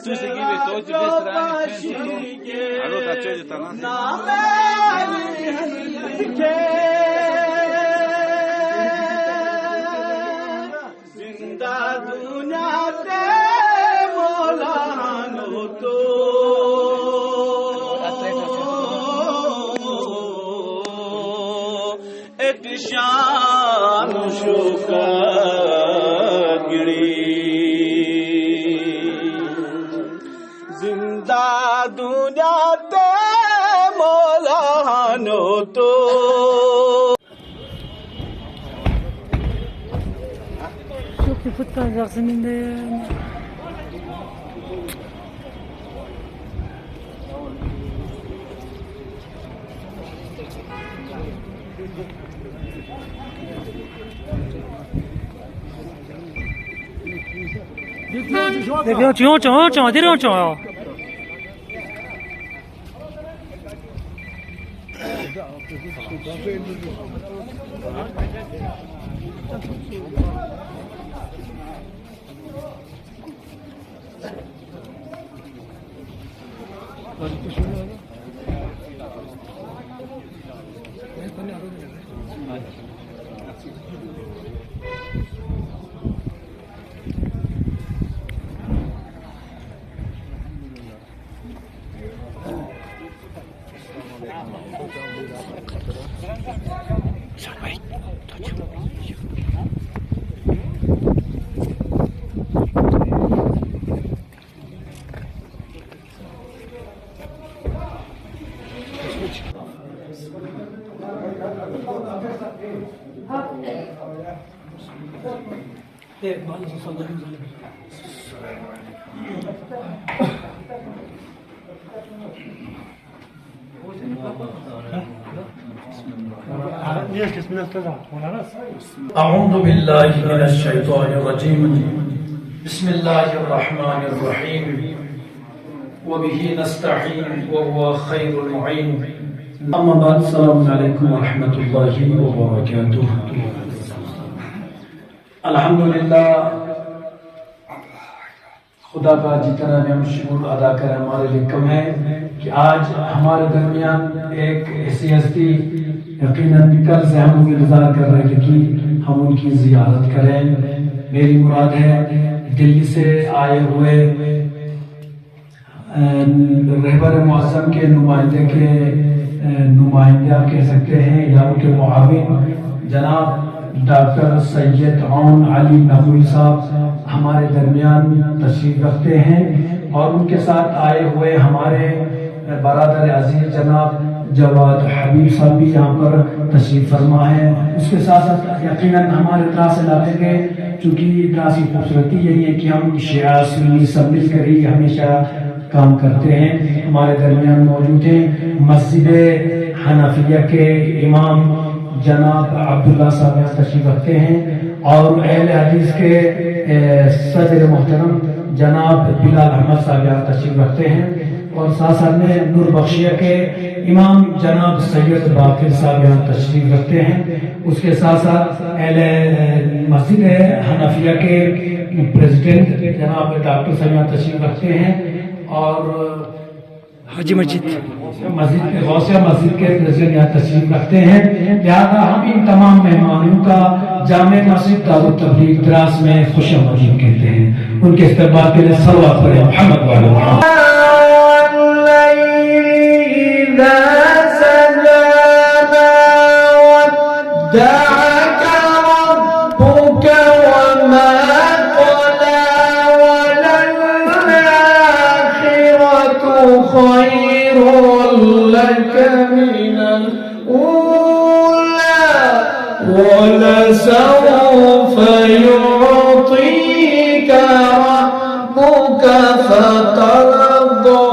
tu seguivi tutti gli strani, allora c'è di tanto. شان شکری زندہ دنیا تے مولانو تو Çok bir futbolacaksın şimdi.你不要讲，这样讲呀。أعوذ بالله من الشيطان الرجيم بسم الله الرحمن الرحيم وبه نستعين وهو خير المعين أما بعد السلام عليكم ورحمة الله وبركاته الحمدللہ خدا کا جتنا ہم شکر ادا کریں ہمارے لیے کم ہے کہ آج ہمارے درمیان ایک ایسی ہستی یقیناً کل سے ہم انتظار کر رہے تھے کہ ہم ان کی زیارت کریں. میری مراد ہے دلی سے آئے ہوئے رہبر معظم کے نمائندے آپ کہہ سکتے ہیں یا ان کے معاون جناب ڈاکٹر سید عون علی نقوی صاحب ہمارے درمیان تشریف رکھتے ہیں اور ان کے ساتھ آئے ہوئے ہمارے برادر عزیز جناب جواد حبیب صاحب بھی یہاں پر تشریف فرما ہے. اس کے ساتھ ساتھ یقیناً ہمارے طرح سے علاقے کے چونکہ طرح کی خوبصورتی یہی ہے کہ ہم شیعہ سنی سب مل کر ہی ہمیشہ کام کرتے ہیں. ہمارے درمیان موجود ہیں مسجد حنفیہ کے امام جناب عبداللہ صاحب یہاں تشریف رکھتے ہیں اور اہل حدیث کے صدر محترم جناب بلال احمد صاحب یہاں تشریف رکھتے ہیں اور ساتھ ساتھ میں نور بخشیہ کے امام جناب سید باقر صاحب یہاں تشریف رکھتے ہیں. اس کے ساتھ ساتھ اہل مسجد حنفیہ کے پریزیڈنٹ جناب ڈاکٹر صاحب یہاں تشریف رکھتے ہیں اور حاجی مسجد غوثیہ مسجد کے پریزیڈنٹ یہاں تشریف رکھتے ہیں. لہذا ہم ان تمام مہمانوں کا جامع مسجد دارالتبلیغ دراس میں خوش آمدید کہتے ہیں. ان کے استقبال کے لیے صلوات پڑھیں محمد وعلی محمد. دعك ربك وما قلى وللآخرة خير لك من الأولى ولسوف يعطيك ربك فترضى.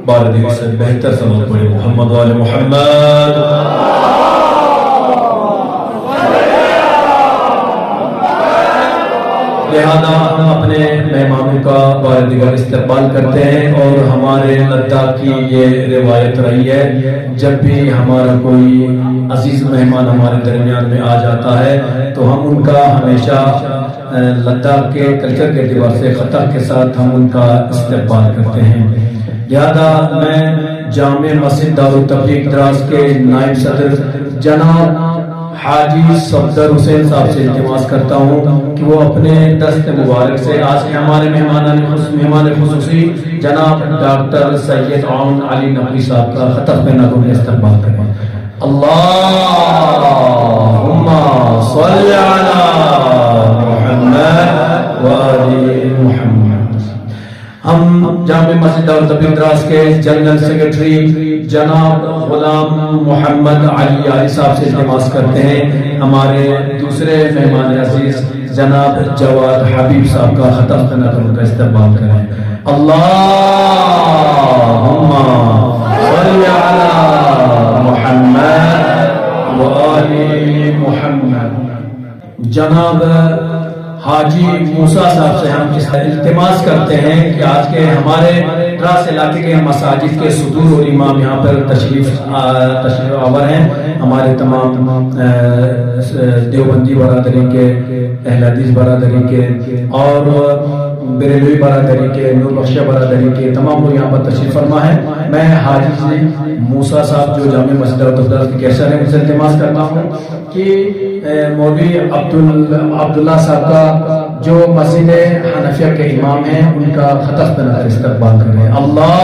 بارہ دیکھ سے بہتر سمجھ پڑے محمد والے محمد. لہذا ہم اپنے مہمانوں کا بار دیگر استقبال کرتے ہیں، اور ہمارے لداخ کی یہ روایت رہی ہے جب بھی ہمارا کوئی عزیز مہمان ہمارے درمیان میں آ جاتا ہے تو ہم ان کا ہمیشہ لداخ کے کلچر کے اعتبار سے خطر کے ساتھ ہم ان کا استقبال کرتے ہیں۔ لہذا میں جامع مسجد دارالتبلیغ دراز کے نائب صدر جناب حاجی صفدر حسین صاحب سے التماس کرتا ہوں کہ وہ اپنے دست مبارک سے آج کے ہمارے مہمان خصوصی جناب ڈاکٹر سید عون علی نقوی صاحب کا خطب میں نظر میں استقبال کریں۔ اللہم صل علی محمد و آل محمد۔ ہم جامع مسجد دارالتبلیغ دراز کے جنرل سیکرٹری جناب غلام محمد علی علی صاحب سے التماس کرتے ہیں ہمارے دوسرے مہمان عزیز جناب جواد حبیب صاحب کا خطب نظر کا استقبال کریں۔ اللہم صل علی محمد و آل محمد۔ جناب حاجی موسیٰ صاحب سے ہم التماس کرتے ہیں کہ آج کے ہمارے دراز علاقے کے مساجد کے صدور اور امام یہاں پر تشریف آور ہیں، ہمارے تمام دیوبندی برادری کے، اہل حدیث برادری کے اور بریلوی برادری کے، نور بخشیہ برادری کے تمام لوگ یہاں پر تشریف فرما ہے۔ میں حاجی موسیٰ صاحب جو جامع مسجد دارالتبلیغ کے کیسر ہیں ان سے التماس کرتا ہوں کہ مولوی عبداللہ صاحب کا جو مسجد حنفیہ کے امام ہیں ان کا خطب پر نظر استقبال کریں۔ اللہ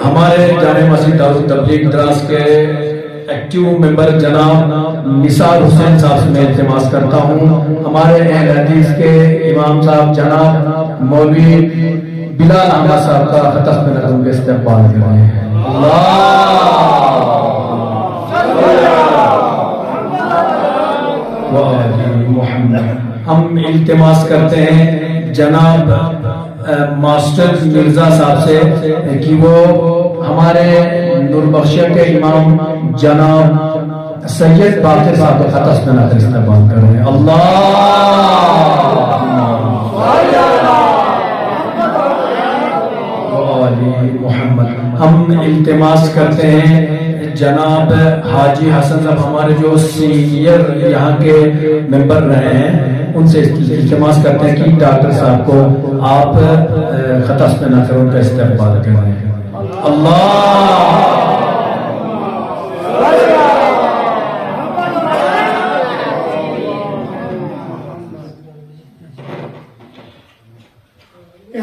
ہمارے جامع مسجد دارالتبلیغ دراز کے ایکٹیو ممبر جناب نثار حسین صاحب سے میں التماس کرتا ہوں ہمارے اہل حدیث کے امام صاحب جناب مولوی بلال احمد صاحب کا خطب میں نظر کے استقبال کریں۔ محمد۔ ہم التماس کرتے ہیں جناب ماسٹر مرزا صاحب سے کہ وہ ہمارے نور بخشیہ کے امام جناب سید باقر صاحب کا خطب میں نظر استقبال کریں۔ محمد۔ ہم التماس کرتے ہیں جناب حاجی حسن صاحب ہمارے جو سینئر یہاں کے ممبر رہے ہیں ان سے التماس کرتے ہیں کہ ڈاکٹر صاحب کو آپ خطب میں نہ کریں، ان کا استقبال کریں۔ اللہ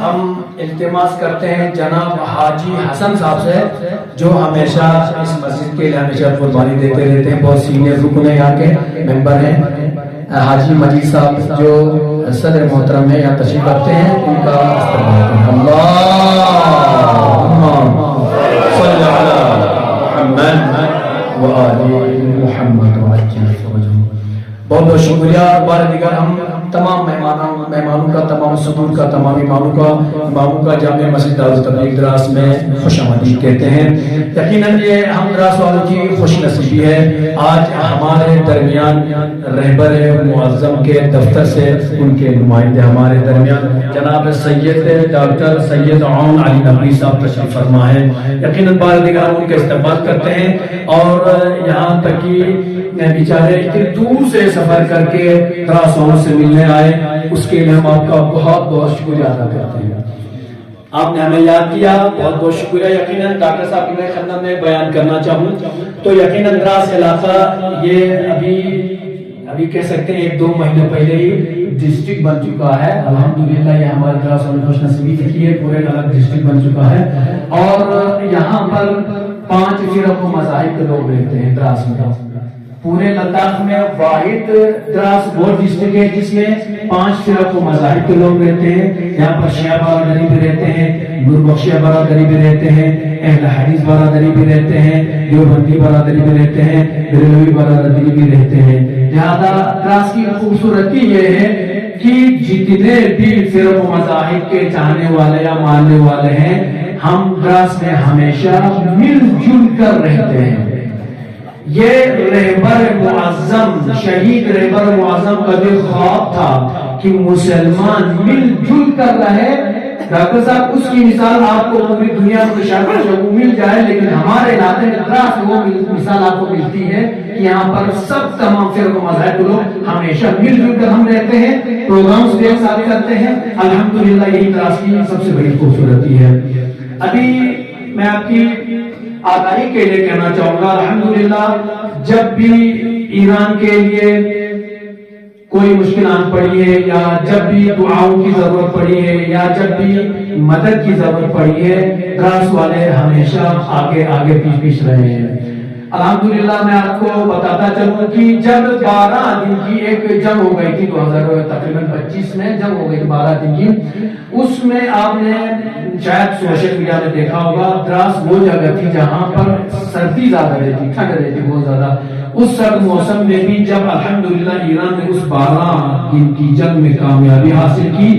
ہم التماس کرتے ہیں جناب حاجی حسن صاحب سے جو ہمیشہ اس مسجد کے لیے ہمیشہ قربانی دیتے رہتے ہیں، بہت سینئر رکن ہیں یہاں کے ممبر ہیں۔ حاجی مجید صاحب جو صدر محترم ہے یہاں تشریف رکھتے ہیں، ان کا استقبال کریں۔ اللہم صل علی محمد و آل محمد وعجل فرجهم۔ بہت بہت شکریہ۔ بار دیگر ہم تمام مہمانوں کا، تمام صدور کا، تمام اماموں کا جامع مسجد دارالتبلیغ دراز میں خوش آمدید کہتے ہیں۔ یقیناً یہ ہم دراز والوں کی خوش نصیبی ہے، آج ہمارے درمیان رہبر معظم کے دفتر سے ان کے نمائندے ہمارے درمیان جناب سید ڈاکٹر سید عون علی نقوی صاحب تشریف فرما ہے۔ یقیناً بار دیگر ہم ان کا استقبال کرتے ہیں، اور یہاں تک کہ بیچارے اتنی دور سے سفر کر کے دراز والوں سے ملنے آئے، اس کے لیے ہم آپ کا بہت بہت شکریہ ادا کرتے ہیں۔ آپ نے ہمیں یاد کیا، بہت بہت شکریہ۔ یقیناً ڈاکٹر صاحب کی میں خدمت میں بیان کرنا چاہوں تو یقیناً دراز علاقہ یہ ابھی کہہ سکتے ہیں 1-2 مہینے پہلے ہی ڈسٹرکٹ بن چکا ہے۔ الحمدللہ یہ ہمارے دراز والوں خوش نصیبی تھی، پورے الگ ڈسٹرکٹ بن چکا ہے، اور یہاں پر 5 فرق و مذاہب کے لوگ رہتے ہیں دراز میں۔ پورے لداخ میں واحد دراز وہ ڈسٹرکٹ ہے جس میں 5 فرق و مذاہب کے لوگ رہتے ہیں۔ یہاں پر شیعہ برادری بھی رہتے ہیں، نور بخشیہ برادری بھی رہتے ہیں، اہل حدیث برادری بھی رہتے ہیں، دیوبندی برادری بھی رہتے ہیں، بریلوی برادری بھی رہتے ہیں۔ لہذا دراز کی خوبصورتی یہ ہے کہ جتنے بھی فرق و مذاہب کے چاہنے والے یا ماننے والے ہیں، ہم دراز میں ہمیشہ مل جل کر رہتے ہیں۔ یہ رہبر معظم شہید رہبر معظم کا جو خواب تھا کہ مسلمان مل جل کر رہے، ڈاکٹر صاحب اس کی مثال آپ کو پوری دنیا میں شاید مل جائے، لیکن ہمارے علاقے میں دراصل وہ مثال آپ کو ملتی ہے کہ یہاں پر سب تمام فرق و مذاہب کے لوگ ہمیشہ مل جل کر ہم رہتے ہیں، پروگرامز بھی ایک ساتھ کرتے ہیں، الحمدللہ یہی دراصل کی سب سے بڑی خوبصورتی ہے۔ ابھی میں آپ کی آگاہی کے لیے کہنا چاہوں گا، الحمدللہ جب بھی ایران کے لیے کوئی مشکلات پڑی ہے یا جب بھی دعاؤں کی ضرورت پڑی ہے یا جب بھی مدد کی ضرورت پڑی ہے، دراصل والے ہمیشہ آگے پیچھے رہے ہیں۔ الحمدللہ میں آپ کو بتاتا چلوں کہ جب 12 دن کی ایک جنگ ہو گئی تھی 2025 میں جنگ ہو گئی تھی 12 دن کی، اس میں آپ نے شاید سوشل میڈیا میں دیکھا ہوگا، دراصل وہ جگہ تھی جہاں پر سردی زیادہ رہتی، ٹھنڈ رہتی بہت زیادہ۔ اس سرد موسم میں بھی جب الحمدللہ ایران نے اس 12 دن کی جنگ میں کامیابی حاصل کی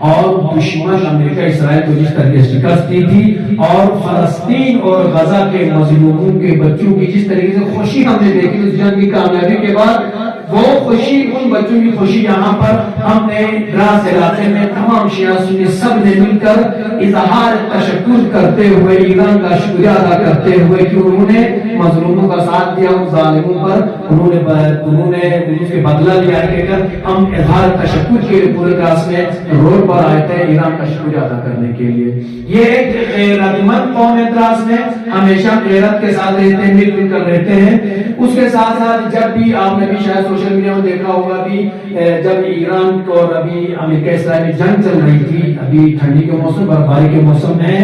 اور دشمن امریکہ اسرائیل کو جس طرح سے شکست دی تھی اور فلسطین اور غزہ کے مظلوموں کے بچوں کی جس طریقے سے خوشی ہم نے دیکھی اس جنگ کی کامیابی کے بعد، وہ خوشی ان بچوں کی خوشی یہاں پر ہم نے دراز علاقے میں تمام شیعہ سنی سب نے مل کر اظہار تشکر کرتے ہوئے ایران کا شکریہ ادا کرتے ہوئے کہ انہوں نے مظلوموں کا ساتھ دیا، ان ظالموں پر انہوں نے اس کے بدلہ لیا ہے، کہ ہم اظہار تشکر کے پورے کلاس میں روڈ پر آئے تھے ایران کا شکریہ ادا کرنے کے لیے۔ یہ ایک غیرت مند قوم ہے، دراز میں ہمیشہ غیرت کے ساتھ رہتے ہیں، مل جل کر رہتے ہیں۔ اس کے ساتھ ساتھ جب بھی آپ نے بھی شاید سوشل میڈیا میں دیکھا ہوگا بھی جب ایران کو اور ابھی امریکہ اسرائیل میں جنگ چل رہی تھی، ابھی ٹھنڈی کے موسم برفباری کے موسم میں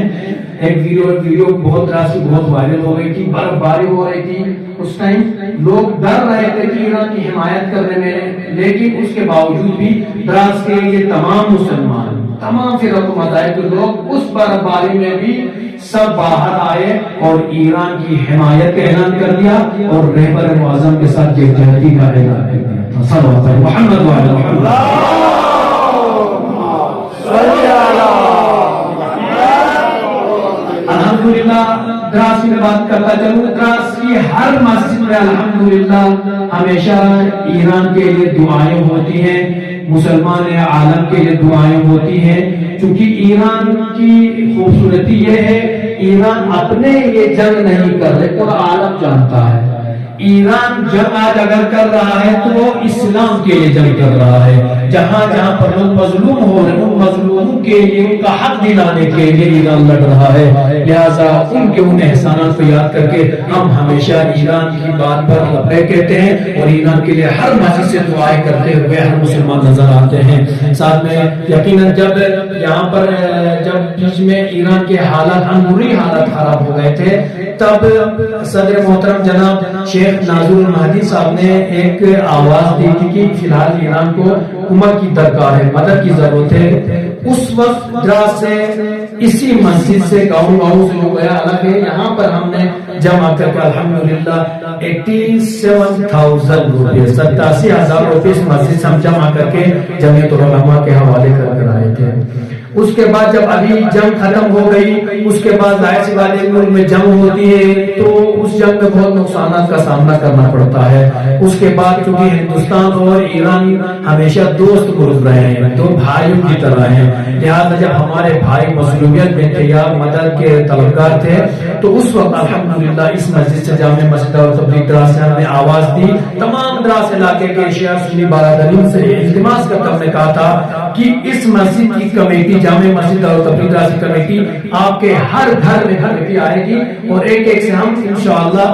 ایک ویڈیو بہت بہت وائرل ہو گئی تھی، برفباری ہو رہی تھی، اس ٹائم لوگ ڈر رہے تھے کہ ایران کی حمایت کرنے میں، لیکن اس کے باوجود بھی دراز کے یہ تمام مسلمان تمام فرق و مذاہب کے لوگ اس برفباری میں بھی سب باہر آئے اور ایران کی حمایت کا اعلان کر دیا اور رہبر معظم کے ساتھ یکجہتی کا اعلان کر دیا۔ صلوات محمد وعلی محمد۔ الحمدللہ دراز کی بات کرتا چلوں، دراز کی ہر مسجد میں الحمدللہ ہمیشہ ایران کے لیے دعائیں ہوتی ہیں، مسلمان عالم کے لیے دعائیں ہوتی ہیں، چونکہ ایران کی خوبصورتی یہ ہے ایران اپنے یہ جنگ نہیں کر رہے، پورا عالم جانتا ہے ایران جنگ آج اگر کر رہا ہے تو وہ اسلام کے لیے جنگ کر رہا ہے، جہاں جہاں پر لوگ مظلوم ہو رہے ہیں ان مظلوموں کے لیے ان کا حق دلانے کے لیے ایران لڑ رہا ہے، لہٰذا ان کے ان احسانات کو یاد کر کے ہم ہمیشہ ایران کی بات پر لبیک کہتے ہیں اور ایران کے لیے ہر مسجد سے دعائیں کرتے ہوئے ہر مسلمان نظر آتے ہیں۔ ساتھ میں یقیناً جب یہاں پر جب بیچ میں ایران کے حالات عموری حالات خراب ہو گئے تھے، تب صدر محترم جناب شیخ ناظر المہدی صاحب نے ایک آواز دی تھی کہ فی الحال ایران کو حکومت کی درکار ہے، مدد کی ضرورت ہے۔ اس وقت دراز سے اسی مسجد سے گاؤں سے ہو گیا، حالانکہ یہاں پر ہم نے جمع کر کے الحمدللہ 87,000 روپے 87,000 روپے اس مسجد سے ہم جمع کر کے جمعیت العلماء کے حوالے کر آئے تھے۔ اس کے بعد جب ابھی جنگ ختم ہو گئی، اس کے بعد ظاہر سی بات ہے ملک میں جنگ ہوتی ہے تو اس جنگ میں بہت نقصانات کا سامنا کرنا پڑتا ہے۔ اس کے بعد چونکہ ہندوستان اور ایران ہمیشہ دوست گروپ رہے ہیں، دو بھائیوں کی طرح ہیں، لہٰذا جب ہمارے بھائی مظلومیت میں تھے یا مدد کے طلبگار تھے تو اس وقت الحمدللہ اس مسجد سے جامع مسجد اور تبلیغ دراز سے ہم نے آواز دی، تمام دراز علاقے کے شیعہ سنی برادرین سے التماس کر ہم نے کہا تھا کہ اس مسجد کی کمیٹی جامع مسجد اور تبلیغ دراز کمیٹی آپ کے ہر گھر میں کمیٹی آئے گی اور ایک ایک سے ہم انشاءاللہ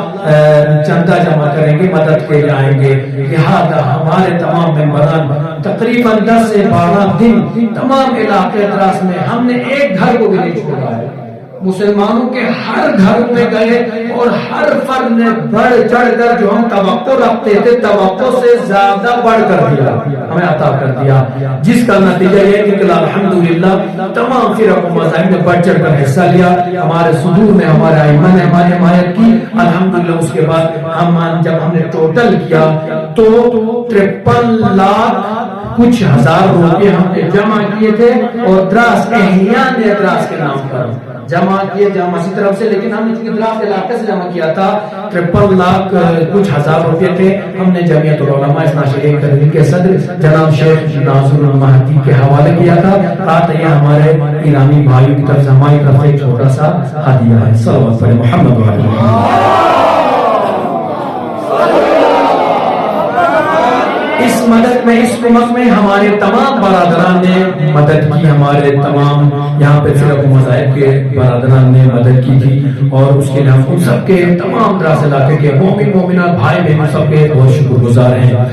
چندہ جمع کریں گے، مدد کے لیے آئیں گے۔ لہذا ہمارے تمام ممبران تقریباً 10 سے 12 دن تمام علاقے دراز میں ہم نے ایک گھر کو بھی نہیں چھوڑا ہے، مسلمانوں کے ہر گھر میں گئے اور ہر فرد نے بڑھ چڑھ کر جو ہم توقع رکھتے تھے توقع سے زیادہ بڑھ کر دیا، ہمیں عطا کر دیا، جس کا نتیجہ یہ کہ الحمدللہ تمام فرق و مذاہب نے بڑھ چڑھ کر حصہ لیا، ہمارے صدور میں ہمارے ائمہ نے ہماری حمایت کی الحمدللہ۔ اس کے بعد جب ہم نے ٹوٹل کیا تو 53 لاکھ کچھ ہزار روپے ہم نے جمع کیے تھے اور دراس احیان دراس کے نام پر جمع کیے جامع کی طرف سے، لیکن ہم نے دراس علاقے سے جمع کیا تھا 53 لاکھ کچھ ہزار روپے تھے. ہم نے جمعیت العلماء اثنا عشریہ کمیٹی کے صدر جناب شیخ ناصر المہدی کے حوالے کیا تھا. یہ ہمارے ایرانی بھائیوں کی طرف سے ہماری طرف سے ایک چھوٹا سا ہدیہ ہے. صلوات علی محمد و علی محمد. اس مدد میں اس امت میں ہمارے تمام برادران نے مدد کی. ہمارے تمام یہاں پہ صرف مذاہب کے برادران نے مدد کی تھی اور اس کے لیے ہم سب کے تمام دراز علاقے کے مومن مومنات بھائی بہن سب کے بہت شکر گزار ہیں.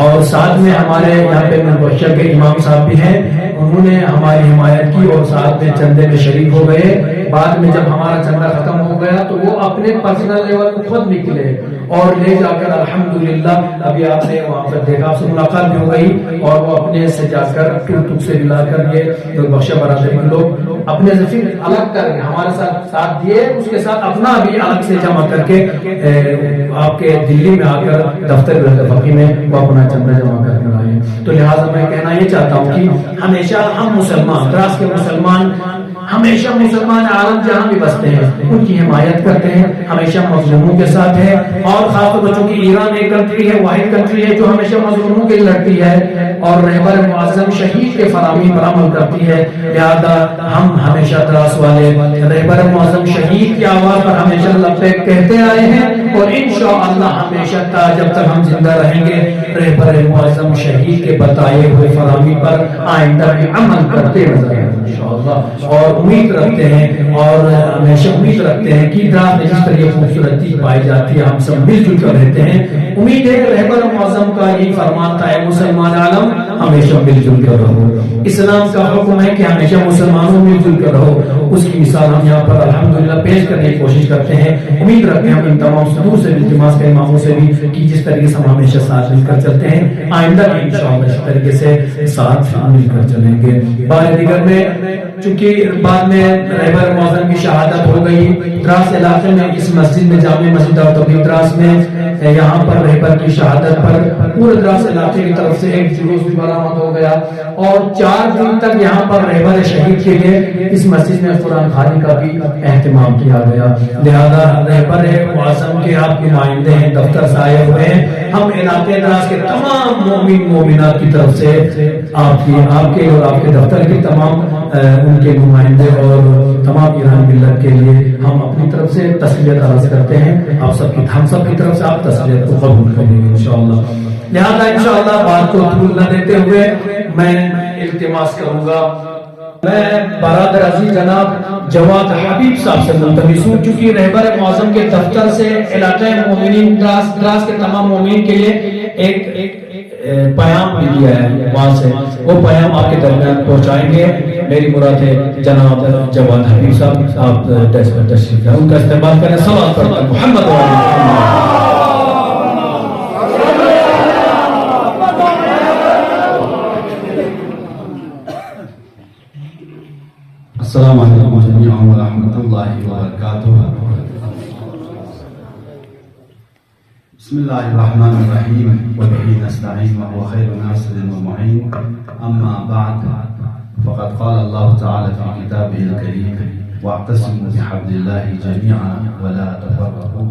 اور ساتھ میں ہمارے یہاں پہ منبشہ کے امام صاحب بھی ہیں، انہوں نے ہماری حمایت کی اور ساتھ میں چندے میں شریک ہو گئے. بعد میں جب ہمارا چندہ ختم ہو گیا تو وہ اپنے پرسنل لیول کو خود نکلے اور لے جا کر الحمدللہ ابھی آپ نے وہاں پر دیکھا، آپ سے ملاقات بھی ہو گئی اور وہ اپنے سے جا کر ٹک سے ملا کر یہ بخشہ برادری کے لوگ اپنے سے پھر الگ کر کے ہمارے ساتھ دیے، اس کے ساتھ اپنا بھی الگ سے جمع کر کے آپ کے دلی میں آ کر دفتر فقی میں وہ اپنا چندہ جمع کر کر آئے. تو لہٰذا میں کہنا یہ چاہتا ہوں کہ ہمیشہ ہم مسلمان دراز کے مسلمان ہمیشہ مسلمان عالم جہاں بھی بستے ہیں ان کی حمایت کرتے ہیں، ہمیشہ مظلوموں کے ساتھ ہے. اور خاص طور پر چونکہ ایران ایک کنٹری ہے، واحد کنٹری ہے جو ہمیشہ مظلوموں کے لیے لڑتی ہے اور رہبر معظم شہید کے فراہمی پر عمل کرتی ہے. لہذا ہم ہمیشہ دراز والے رہبر معظم شہید کی آواز پر ہمیشہ لبیک کہتے آئے ہیں اور انشاءاللہ ہمیشہ جب تک ہم زندہ رہیں گے رہبر معظم شہید کے بتائے ہوئے فراہمی پر آئندہ بھی عمل کرتے نظر آئیں گے انشاءاللہ. اور امید رکھتے ہیں اور ہمیشہ امید رکھتے ہیں کہ دراز میں جس طرح خوبصورتی پائی جاتی ہے ہم سب مل جل کر رہتے ہیں. امید ہے کہ رہبر معظم کا یہی فرمان تھا، اے مسلمان عالم ہمیشہ مل جل کر رہو. اسلام کا حکم ہے کہ ہمیشہ مسلمانوں مل جل کر رہو. اس کی مثال ہم یہاں پر الحمدللہ پیش کرنے کی کوشش کرتے ہیں. امید رکھتے ہیں ہم ان تمام صدور سے التماس کے اماموں سے بھی کہ جس طریقے سے ہم ہمیشہ ساتھ مل کر چلتے ہیں آئندہ بھی انشاءاللہ اس طریقے سے ساتھ مل کر چلیں گے. بار دیگر میں چونکہ بعد میں رہبر معظم کی شہادت ہو گئی دراز علاقے میں اس مسجد میں جامع مسجد اور تبلیغ دراز میں یہاں پر رہبر کی شہادت پر پورے دراز علاقے کی طرف سے ایک جلوس بھی برآمد ہو گیا اور 4 دن تک یہاں پر رہبر شہید کے لیے اس مسجد میں قرآن خوانی کا بھی اہتمام کیا گیا. لہذا رہبر معظم کے آپ نمائندے ہیں، دفتر سے آئے ہوئے ہیں. ہم علاقے دراز کے تمام مومن مومنات کی طرف سے آپ کے اور آپ کے دفتر کے تمام ان کے نمائندے اور تمام ایران ملت کے لیے ہم اپنی طرف سے تسلیت عرض کرتے ہیں. آپ سب کی ہم سب کی طرف سے آپ تسلیت کو قبول کریں گے انشاءاللہ. لہذا انشاءاللہ بات کو طول نہ دیتے ہوئے میں التماس کروں گا، میں برادر عزیز جناب جواد حبیب صاحب سے ملتمس ہوں چونکہ رہبر معظم کے دفتر سے علاقہ مومنین دراز کے تمام مومنین کے لیے ایک پیام بھی دیا ہے وہاں سے، وہ پیام آپ کے درمیان پہنچائیں گے. میری مراد ہے جناب جواد حبیب صاحب آپ ڈیسک پر تشریف لائیں، ان کا استعمال کریں. صلوات پڑھیں محمد و آل محمد. السلام علیکم جميعا ورحمۃ اللہ وبرکاتہ. بسم اللہ الرحمن الرحیم وبہ نستعین وهو خیر ناصر ومعین. اما بعد فقد قال اللہ تعالی فی کتابہ الکریم واعتصموا بحبل اللہ جميعا ولا تفرقوا.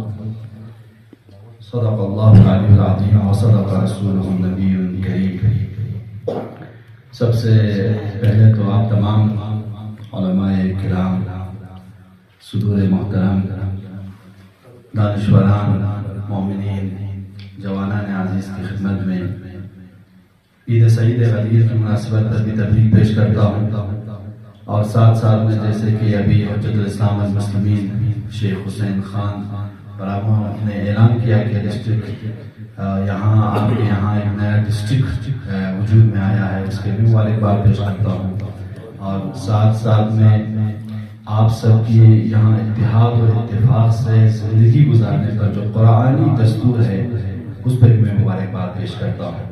صدق اللہ العلی العظیم وصدق رسولہ النبی الکریم. سب سے پہلے تو آپ تمام علماء کرام، صدور محترم، دانشوران، مومنین، جوانان عزیز کی خدمت میں عید سعید غدیر کی مناسبت پر بھی تبریک پیش کرتا ہوں. اور ساتھ میں جیسے کہ ابھی حجت الاسلام المسلمین شیخ حسین خان برامہ نے اعلان کیا کہ ڈسٹرکٹ یہاں آپ کے یہاں ایک نیا ڈسٹرکٹ وجود میں آیا ہے، اس کے بھی مبارکباد پیش کرتا ہوں. اور ساتھ میں آپ سب کی یہاں اتحاد اور اتفاق سے زندگی گزارنے کا جو قرآنی دستور ہے اس پر میں مبارکباد پیش کرتا ہوں.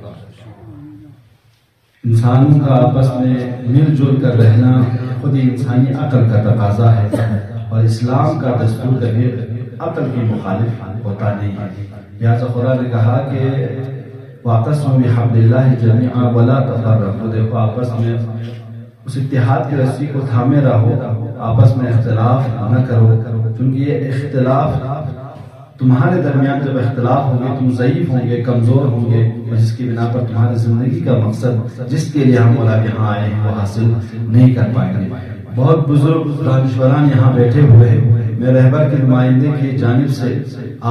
انسانوں کا آپس میں مل جل کر رہنا خود ہی انسانی عقل کا تقاضا ہے اور اسلام کا دستور کبھی عقل کی مخالف ہوتا نہیں ہے. لہٰذا خدا نے کہا کہ واعتصموا بحبل اللہ جمیعا ولا تفرقوا، دیکھو آپس میں اس اتحاد کی رسی کو تھامے رہو، آپس میں اختلاف نہ کرو، کیونکہ یہ اختلاف تمہارے درمیان جب اختلاف ہوگے تم ضعیف ہوں گے، کمزور ہوں گے، اور جس کی بنا پر تمہاری زندگی کا مقصد جس کے لیے ہم مولا یہاں آئے ہیں وہ حاصل نہیں کر پائیں گے۔ بہت بزرگ دانشوران یہاں بیٹھے ہوئے ہیں، میں رہبر کے نمائندے کی جانب سے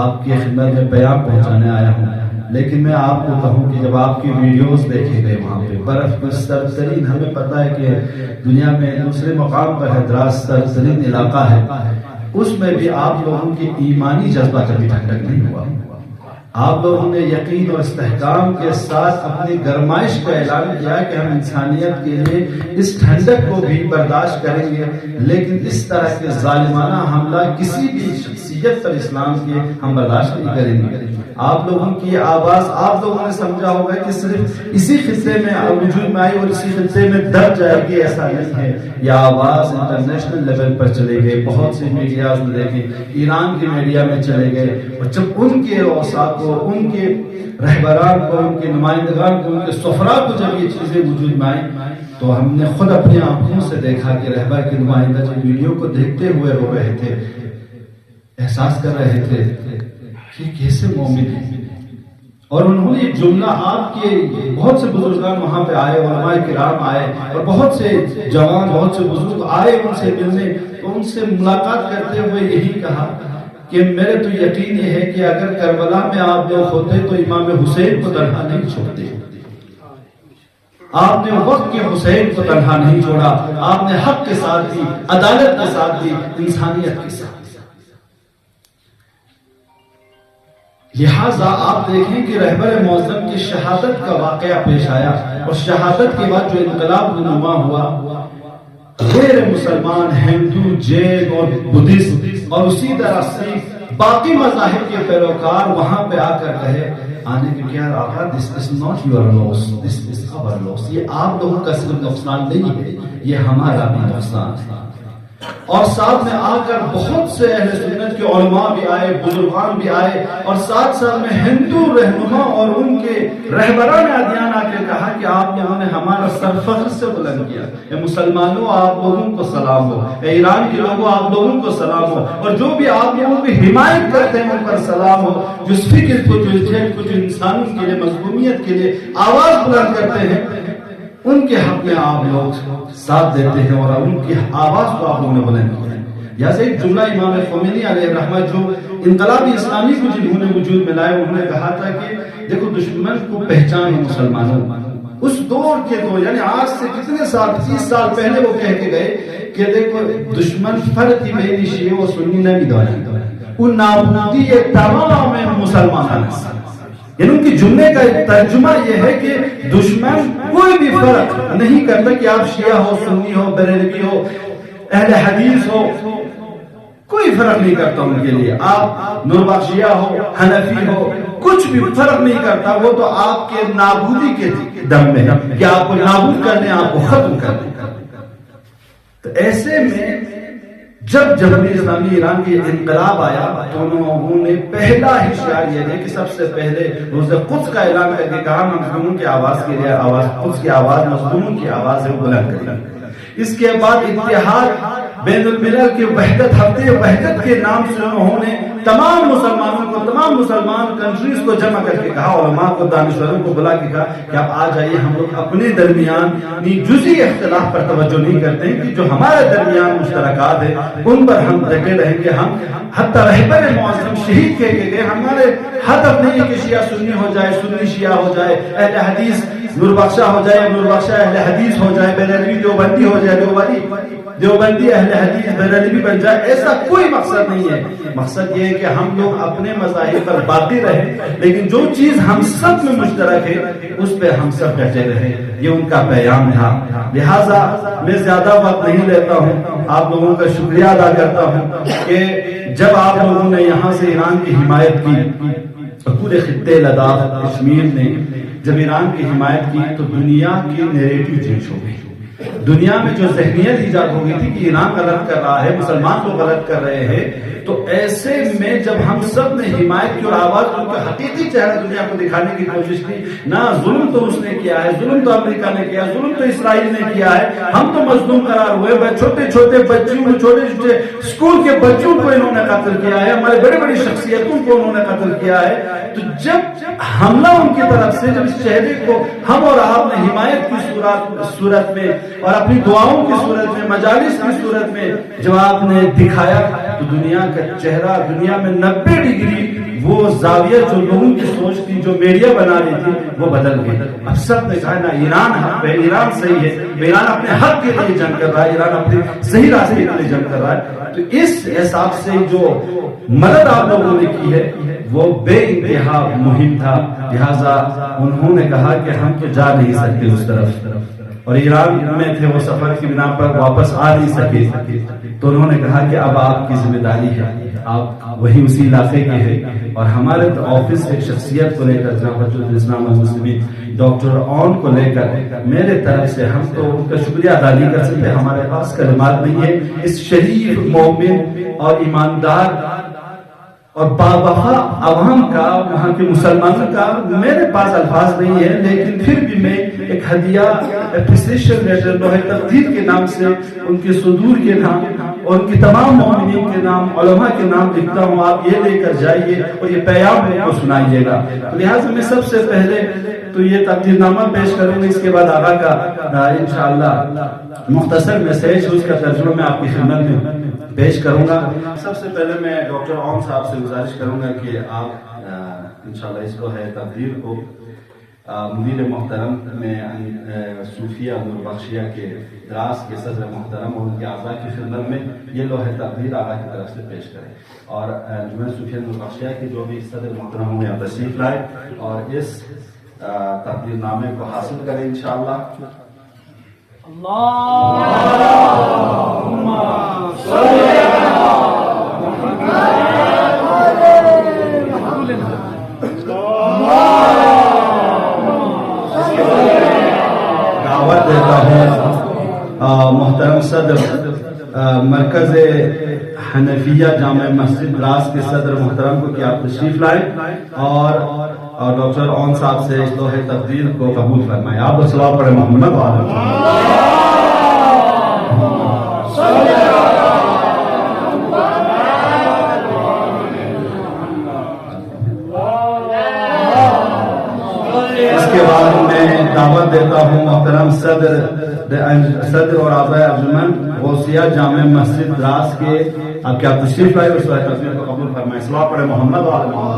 آپ کی خدمت میں پیام پہنچانے آیا ہوں، لیکن میں آپ کو کہوں کہ جب آپ کی ویڈیوز دیکھے گئے وہاں پہ برف کی سرترین، ہمیں پتہ ہے کہ دنیا میں دوسرے مقام پر ہے دراز سرترین علاقہ ہے، اس میں بھی آپ لوگوں کی ایمانی جذبہ کبھی ٹھنڈک نہیں ہوا۔ آپ لوگوں نے یقین اور استحکام کے ساتھ اپنی گرمائش کا اعلان کیا کہ ہم انسانیت کے لیے اس ٹھنڈک کو بھی برداشت کریں گے، لیکن اس طرح کے ظالمانہ حملہ کسی بھی شخصیت پر اسلام کے ہم برداشت نہیں کریں گے۔ آپ لوگوں کی آواز آپ لوگوں نے سمجھا ہوگا کہ صرف اسی خطے میں وجود میں آئی اور اسی خطے میں دب جائے گی، ایسا نہیں ہے۔ یہ آواز انٹرنیشنل لیول پر چلے گئے، بہت سی میڈیاز میں دیکھیں، ایران کی میڈیا میں چلے گئے، اور جب ان کے اوساط کو، ان کے رہبران کو، ان کے نمائندگان کو، ان کے سفراء کو جب یہ چیزیں وجود میں آئیں تو ہم نے خود اپنی آنکھوں سے دیکھا کہ رہبر کے نمائندہ جب ویڈیو کو دیکھتے ہوئے رو رہے تھے، احساس کر رہے تھے کہ کیسے مومن ہیں۔ اور انہوں نے ایک جملہ، آپ کے بہت سے بزرگان وہاں پہ آئے، علماء کرام آئے، اور بہت سے جوان، بہت سے بزرگ آئے ان سے ملنے، تو ان سے ملاقات کرتے ہوئے یہی کہا کہ میرے تو یقین یہ ہے کہ اگر کربلا میں آپ لوگ ہوتے تو امام حسین کو تنہا نہیں چھوڑتے۔ آپ نے وقت کے حسین کو تنہا نہیں چھوڑا، آپ نے حق کے ساتھ دی، عدالت کے ساتھ دی، انسانیت کے ساتھ۔ لہٰذا آپ دیکھیں کہ رہبر معظم کی شہادت کا واقعہ پیش آیا، اور شہادت کے بعد جو انقلاب رونما ہوا، غیر مسلمان، ہندو، جین اور بدھسٹ اور اسی طرح سکھ، باقی مذاہب کے پیروکار وہاں پہ آ کر کہے آنے کے کیا آقا this is not your loss, this is our loss، یہ آپ لوگوں کا صرف نقصان نہیں ہے، یہ ہمارا بھی نقصان ہے۔ اور ساتھ میں آ کر بہت سے اہل سنت کے علماء بھی آئے، بزرگان بھی آئے، اور ساتھ ساتھ میں ہندو رہنما اور ان کے رہبران ادیان آ کے کہا کہ آپ لوگوں نے ہمارا سر فخر سے بلند کیا۔ اے مسلمانوں آپ لوگوں کو سلام ہو، اے ایران کے لوگوں آپ لوگوں کو سلام ہو، اور جو بھی آپ لوگوں کی حمایت کرتے ہیں ان پر سلام ہو، جس فکر کو، جو جہل کو، جو انسانوں کے لیے، مظلومیت کے لیے آواز بلند کرتے ہیں، ان کے حق میں آپ لوگ ساتھ دیتے ہیں اور ان کی آواز کو آپ لوگوں نے بلند کیا ہے۔ یہاں سے ایک جملہ امام خمینی علیہ الرحمہ جو انقلابی اسلامی کو جنہوں نے وجود میں لائے، انہوں نے کہا تھا کہ دیکھو دشمن کو پہچان مسلمانوں، اس دور کے دور یعنی آج سے کتنے سال، 30 سال پہلے وہ کہہ کے گئے کہ دیکھو دشمن فرقی بین شیعہ و سنی نبی داری، ان نابودی یہ تمام مسلمان ہیں۔ یعنی ان کی جملے کا ترجمہ یہ ہے کہ دشمن کوئی بھی فرق نہیں کرتا کہ آپ شیعہ ہو، سنی ہو، بریلوی ہو، اہل حدیث ہو، کوئی فرق نہیں کرتا ان کے لیے۔ آپ نوربخشیہ ہو، حنفی ہو، کچھ بھی فرق نہیں کرتا، وہ تو آپ کے نابودی کے دم میں ہے کہ آپ کو نابود کرنے، آپ کو ختم کرنے۔ تو ایسے میں جب جمہوریہ اسلامی ایران کی انقلاب آیا تو انہوں نے پہلا ہی شعار یہ ہے کہ سب سے پہلے روز قدس کا اعلان کر کے کہا مظلوموں کی آواز کے لیے آواز، قدس کی آواز مظلوموں کی آواز ہے وہ بلند کریں۔ اس کے بعد اتحاد بین الملل کے وحدت ہفتے، وحدت کے نام سے انہوں نے تمام مسلمانوں کو، تمام مسلمان کنٹریز کو جمع کر کے کہا، علماء کو، دانشوروں کو بلا کے کہا کہ آپ آ جائیے، ہم لوگ اپنے درمیان جزئی اختلاف پر توجہ نہیں کرتے ہیں کہ جو ہمارے درمیان مشترکات ہیں ان پر ہم ڈٹے رہیں گے۔ ہم حتی رہبر معظم شہید کہہ کے گئے، ہمارے ہدف نہیں ہے کہ شیعہ سنی ہو جائے، سنی شیعہ ہو جائے، اہل حدیث نوربخشہ ہو جائے، نوربخشہ اہل حدیث ہو جائے، بریلوی دیوبندی ہو جائے، دیوبندی اہل حدیث بریلوی بن جائے، ایسا کوئی مقصد نہیں ہے۔ مقصد یہ ہے کہ ہم لوگ اپنے مذاہب پر باقی رہیں، لیکن جو چیز ہم سب میں مشترک ہے اس پہ ہم سب ڈٹے رہیں، یہ ان کا پیغام تھا۔ لہٰذا میں زیادہ وقت نہیں لیتا ہوں، آپ لوگوں کا شکریہ ادا کرتا ہوں کہ جب آپ لوگوں نے یہاں سے ایران کی حمایت کی، پورے خطے لداخ کشمیر نے جب ایران کی حمایت کی تو دنیا کی نیریٹو چینج ہو گئی۔ دنیا میں جو ذہنیت ایجاد ہو گئی تھی کہ ایران غلط کر رہا ہے، مسلمان کو غلط کر رہے ہیں، تو ایسے میں جب ہم سب نے حمایت کی اور آواز ان کا حقیقی چہرہ دنیا کو دکھانے کی کوشش کی، نہ ظلم تو اس نے کیا ہے، ظلم تو امریکہ نے کیا، ظلم تو اسرائیل نے کیا ہے، ہم تو مظلوم قرار ہوئے، چھوٹے چھوٹے بچوں، چھوٹے چھوٹے اسکول کے بچوں کو انہوں نے قتل کیا ہے، ہمارے بڑے بڑی شخصیتوں کو انہوں نے قتل کیا ہے۔ تو جب حملہ ان کی طرف سے، جب اس چہرے کو ہم اور آپ نے حمایت کی صورت میں اور اپنی دعاؤں کی صورت میں، مجالس کی صورت میں جب آپ نے دکھایا، تو دنیا کا چہرہ، دنیا میں 90 ڈگری وہ زاویہ جو لوگوں کی سوچ تھی، جو میڈیا بنا رہی تھی، وہ بدل گئی۔ اب سب نے کہا نا ایران حق ہے، ایران صحیح ہے، ایران اپنے حق کے لیے جنگ کر رہا ہے، ایران اپنے صحیح راستے کے لیے جنگ کر رہا ہے۔ تو اس حساب سے جو مدد آپ لوگوں نے کی ہے وہ بے انتہا مہم تھا، لہٰذا انہوں نے کہا کہ ہم تو جا نہیں سکتے اس طرف، اور ایران میں تھے، وہ سفر کی بنا پر واپس آ نہیں سکے، تو انہوں نے کہا کہ اب آپ کی ذمہ داری ہے، آپ وہی اسی علاقے کے ہیں، اور ہمارے آفس سے ایک شخصیت کو لے کر، جناب حجۃ الاسلام والمسلمین ڈاکٹر اون کو لے کر میرے طرف سے ہم تو ان کا شکریہ ادا نہیں کر سکتے، ہمارے پاس کلمات نہیں ہے، اس شریف مومن اور ایماندار اور باوفا عوام کا، وہاں کے مسلمانوں کا میرے پاس الفاظ نہیں ہے، لیکن پھر بھی میں ایک ہدیہ اپریسیشن لیٹر لوح تقدیر کے نام سے ان کے صدور کے نام اور ان کی تمام مومنین کے نام، علماء کے نام لکھتا ہوں، آپ یہ لے کر جائیے اور یہ پیام کو سنائیے گا۔ لہٰذا میں سب سے پہلے تو یہ تقدیر نامہ پیش کروں گا، اس کے بعد آقا کا انشاءاللہ مختصر میسیج اس کا ترجمہ میں آپ کی خدمت میں پیش کروں گا۔ سب سے پہلے میں ڈاکٹر اون صاحب سے گزارش کروں گا کہ آپ انشاءاللہ اس کو ہے تقدیر کو مدیر محترم میں صوفیہ نور بخشیہ کے دراز کے صدر محترم اور ان کے اعضاء کی خدمت میں یہ لوح تقدیر آقا کی طرف سے پیش کریں، اور جمعیت صوفیہ نور بخشیہ کے جو بھی صدر محترم ہوں یہاں تشریف لائے اور اس تقدیر نامے کو حاصل کریں انشاءاللہ۔ دعوت دیتا ہوں محترم صدر مرکز حنفیہ جامع مسجد راس کے صدر محترم کو کہ آپ تشریف لائیں اور ڈاکٹر اون صاحب سے اس لوح تقدیر کو قبول فرمائیں۔ آپ صلوات پڑھیں محمد وعلیہ دعوت دیتا ہوں محترم صدر اور اعضاء انجمن غوثیہ جامع مسجد راس کے آپ کیا تشریف لائے اس لوح تقدیر کو قبول فرمائیں۔ صلوات پڑھیں محمد وعلی محمد۔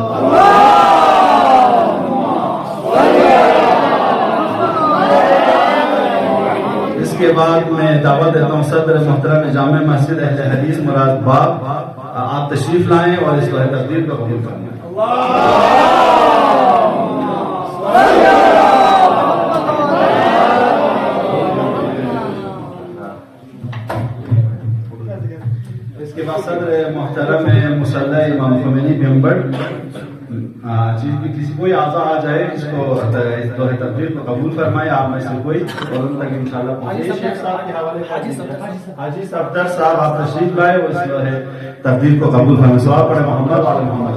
اس کے بعد میں دعوت دیتا ہوں صدر محترم جامع مسجد اہل حدیث مراد باب، آپ تشریف لائیں اور اس لوح تقدیر کو قبول فرمائیں۔ صدر محترم مصلی امام خمینی ممبر کسی کوئی اعضاء آ جائے اس کو لوح تقدیر کو قبول فرمائے، آپ میں سے کوئی اور ان تک انشاءاللہ پہنچے۔ شیخ صاحب کے حوالے حاجی صفدر صاحب آپ تشریف لائے اور اس لوح تقدیر کو قبول فرمائے۔ صلوات پڑھیں محمد وعلی محمد۔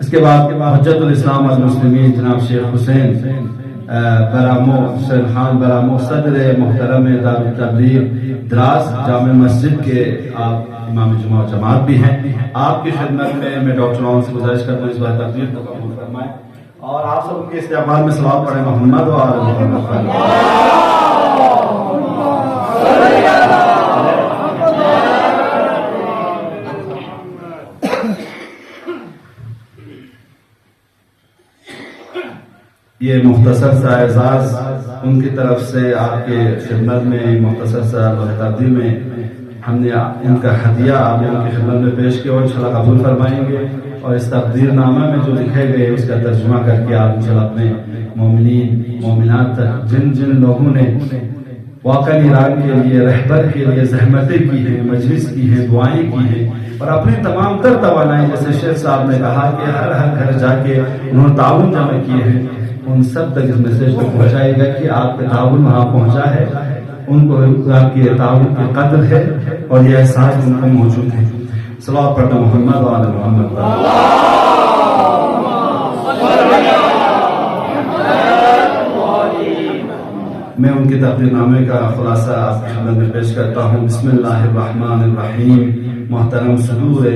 اس کے بعد حجت الاسلام والمسلمین جناب شیخ حسین برامو حسین خان برامو صدر محترم دار التبلیغ دراز جامع مسجد کے آپ امام جمعہ و جماعت بھی ہیں، آپ کی خدمت میں ڈاکٹر اون سے گزارش کرتا ہوں اس لوح تقدیر کو قبول فرمائیں اور آپ سب کے استقبال میں صلوات پڑھیں محمد و آل محمد۔ یہ مختصر سا اعزاز ان کی طرف سے آپ کے خدمت میں مختصر سا لوح تقدیر میں ہم نے ان کا ہدیہ آپ نے ان کی خدمت میں پیش کیا اور انشاءاللہ قبول فرمائیں گے، اور اس تقدیر نامہ میں جو لکھے گئے اس کا ترجمہ کر کے آپ انشاءاللہ اپنے مومنین مومنات تک جن لوگوں نے واقعی ایران کے لیے رہبر کے لیے زحمتیں کی ہیں، مجلس کی ہیں، دعائیں کی ہیں اور اپنی تمام تر توانائی جیسے شیخ صاحب نے کہا کہ ہر گھر جا کے انہوں نے تعاون جمع کیے ہیں، ان سب تک اس میسج کو پہنچائے گا کہ آپ کا تعاون وہاں پہنچا ہے، ان کو آپ کی تعاون کی قدر ہے اور یہ احساس ان کو موجود ہے. صلوات پڑھنا محمد و آل محمد. میں ان کے تقریر نامے کا خلاصہ آپ کی خدمت میں پیش کرتا ہوں. بسم اللہ الرحمن الرحیم. محترم صدور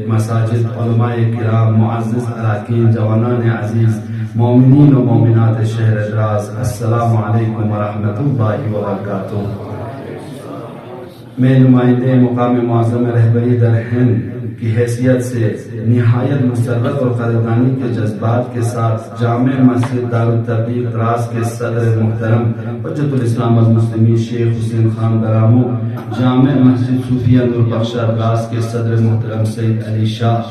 مساجد، علماء کرام، معزز اراکین، جوانان عزیز، مومنین و مومنات شہر ادراس، السلام علیکم ورحمۃ اللہ وبرکاتہ. میں نمائندے مقام معظم رہبری در ہند کی حیثیت سے نہایت مسرت اور قدردانی کے جذبات کے ساتھ جامع مسجد دارالتربیت ادراس کے صدر محترم حجت الاسلام المسلمین شیخ حسین خان برامو، جامع مسجد صوفیہ نور بخش ادراس کے صدر محترم سید علی شاہ،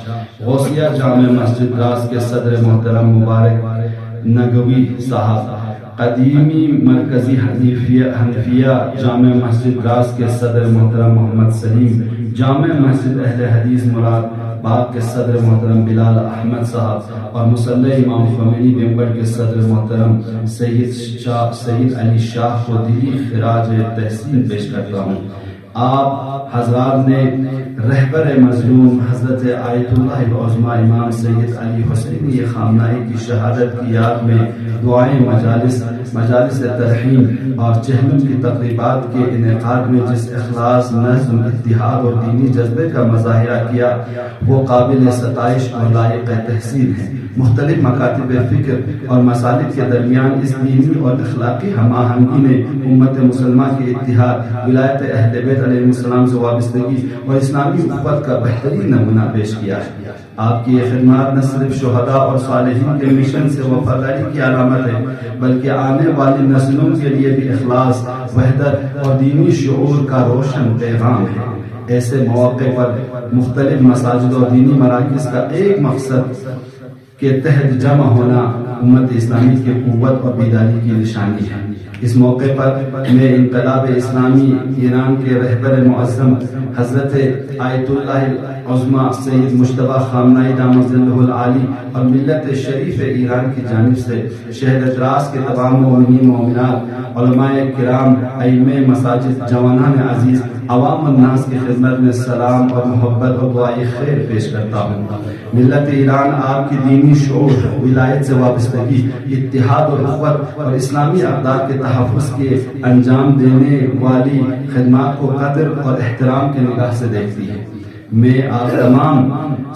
غوثیہ جامع مسجد ادراس کے صدر محترم مبارک نگوی صاحب، قدیمی مرکزی حنفیہ جامع مسجد ادراس کے صدر محترم محمد سلیم، جامع مسجد اہل حدیث مراد باغ کے صدر محترم بلال احمد صاحب اور مصلی امام خمینی بیمبر کے صدر محترم سید علی شاہ کو دلی خراج تحسین پیش کرتا ہوں. آپ حضرات نے رہبر مظلوم حضرت آیت اللہ العظمہ امام سید علی حسینی خامنہئی کی شہادت کی یاد میں دعائیں مجالس ترحیم اور چہلم کی تقریبات کے انعقاد میں جس اخلاص، نظم، اتحاد اور دینی جذبے کا مظاہرہ کیا وہ قابل ستائش اور لائق تحسین ہے. مختلف مکاتب فکر اور مسالک کے درمیان اس دینی اور اخلاقی ہم آہنگی نے امت مسلمہ کے اتحاد، ولایت اہل بیت علیہ السلام سے وابستگی اور اسلامی اخوت کا بہترین نمونہ پیش کیا ہے. آپ کی یہ خدمات نہ صرف شہداء اور صالحین کے مشن سے وفاداری کی علامت ہے بلکہ آنے والی نسلوں کے لیے بھی اخلاص، وحدت اور دینی شعور کا روشن پیغام ہے. ایسے مواقع پر مختلف مساجد اور دینی مراکز کا ایک مقصد کے تحت جمع ہونا امت اسلامی کی قوت اور بیداری کی نشانی ہے. اس موقع پر میں انقلاب اسلامی ایران کے رہبر معظم حضرت آیت اللہ العظمہ سید مجتبی خامنہئی دامت ظلہ العالی اور ملت شریف ایران کی جانب سے شہر ادراس کے تمام مومنین مومنات، علماء کرام، ائمہ مساجد، جوانان عزیز، عوام الناس کی خدمت میں سلام اور محبت اور دعائے خیر پیش کرتا ہوں. ملت ایران آپ کی دینی شعور، ولایت سے وابستگی، اتحاد اور اخوت اور اسلامی اقدار کے تحفظ کے انجام دینے والی خدمات کو قدر اور احترام کی نگاہ سے دیکھتی ہے. میں آپ تمام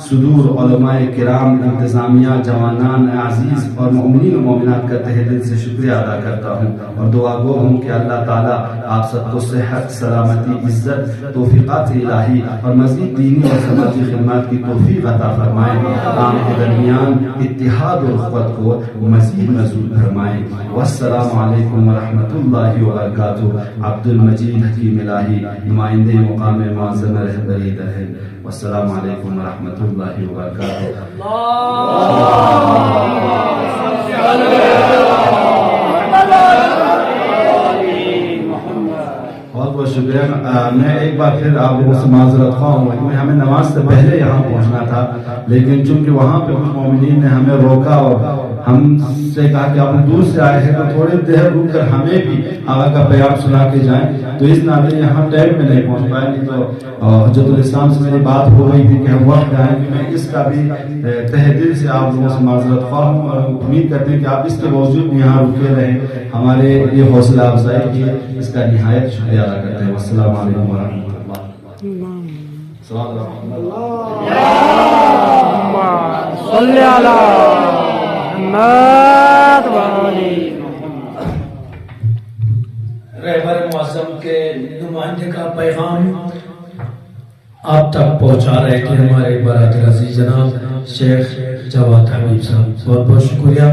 صدور علماء کرام، انتظامیہ، جوانان عزیز اور مومنین و مومنات کا تہ دل سے شکریہ ادا کرتا ہوں اور دعا گو ہوں کہ اللہ تعالیٰ آپ سب کو صحت، سلامتی، عزت، توفیقات الہی اور مزید دینی اور سماجی خدمات کی توفیق عطا فرمائیں. عام کے درمیان اتحاد اور اخوت کو مزید مضبوط فرمائیں. والسلام علیکم ورحمۃ اللہ وبرکاتہ. عبد المجید حکیم الہی، نمائندے مقام معظم رہبری در ہند. والسلام علیکم ورحمۃ اللہ وبرکاتہ. بہت بہت شکریہ. میں ایک بار پھر آپ لوگوں سے معذرت خواہ ہوں کیونکہ ہمیں نماز سے پہلے یہاں پہنچنا تھا، لیکن چونکہ وہاں پہ کچھ مومنین نے ہمیں روکا اور ہم سے کہا کہ آپ دور سے آئے ہیں تو تھوڑی دیر رک کر ہمیں بھی آقا کا پیام سنا کے جائیں، تو اس ناطے یہاں ٹائم میں نہیں پہنچ پائے. نہیں تو حجت الاسلام سے میری بات ہو رہی تھی کہ ہم وقت آئیں گے. میں اس کا بھی تہ دل سے آپ لوگوں سے معذرت خواہ ہوں اور امید کرتے ہیں کہ آپ اس کے باوجود یہاں رکے رہیں، ہمارے یہ حوصلہ افزائی کی. اس کا نہایت شکریہ ادا کرتے ہیں. السلام علیکم ورحمۃ اللہ. صلی علی محمد والی. رہبر معظم کے نمائندے کا پیغام آپ تک پہنچا رہے تھے ہمارے برادر عزیز جناب شیخ جواد حبیب صاحب. بہت بہت شکریہ.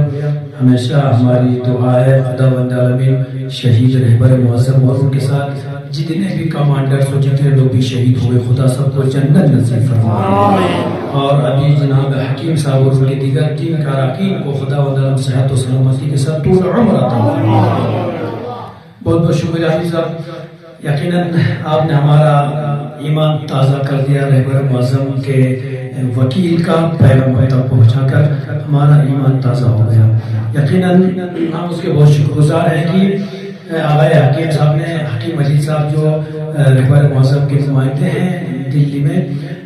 ہمیشہ ہماری دعا ہے خداوند عالمین شہید رہبر معظم اور ان کے ساتھ جتنے بھی کمانڈرز اور جتنے لوگ بھی شہید ہوئے خدا سب کو جنت نصیب فرمائے. اور ابھی جناب حکیم صاحب اور ان کے دیگر ٹیم کے اراکین کو خداوند عالم صحت و سلامتی کے ساتھ طول عمر عطا فرمائے. بہت بہت شکریہ حفیظ صاحب. یقیناً آپ نے ہمارا ایمان تازہ کر دیا. رہبر معظم کے وکیل کا پیغام تک پہنچا کر ہمارا ایمان تازہ ہو گیا. یقیناً ہم اس کے بہت شکر گزار ہیں کہ آغا حکیم صاحب نے، حکیم مجید صاحب جو رہبر مہذب کے نمائندے ہیں دلی میں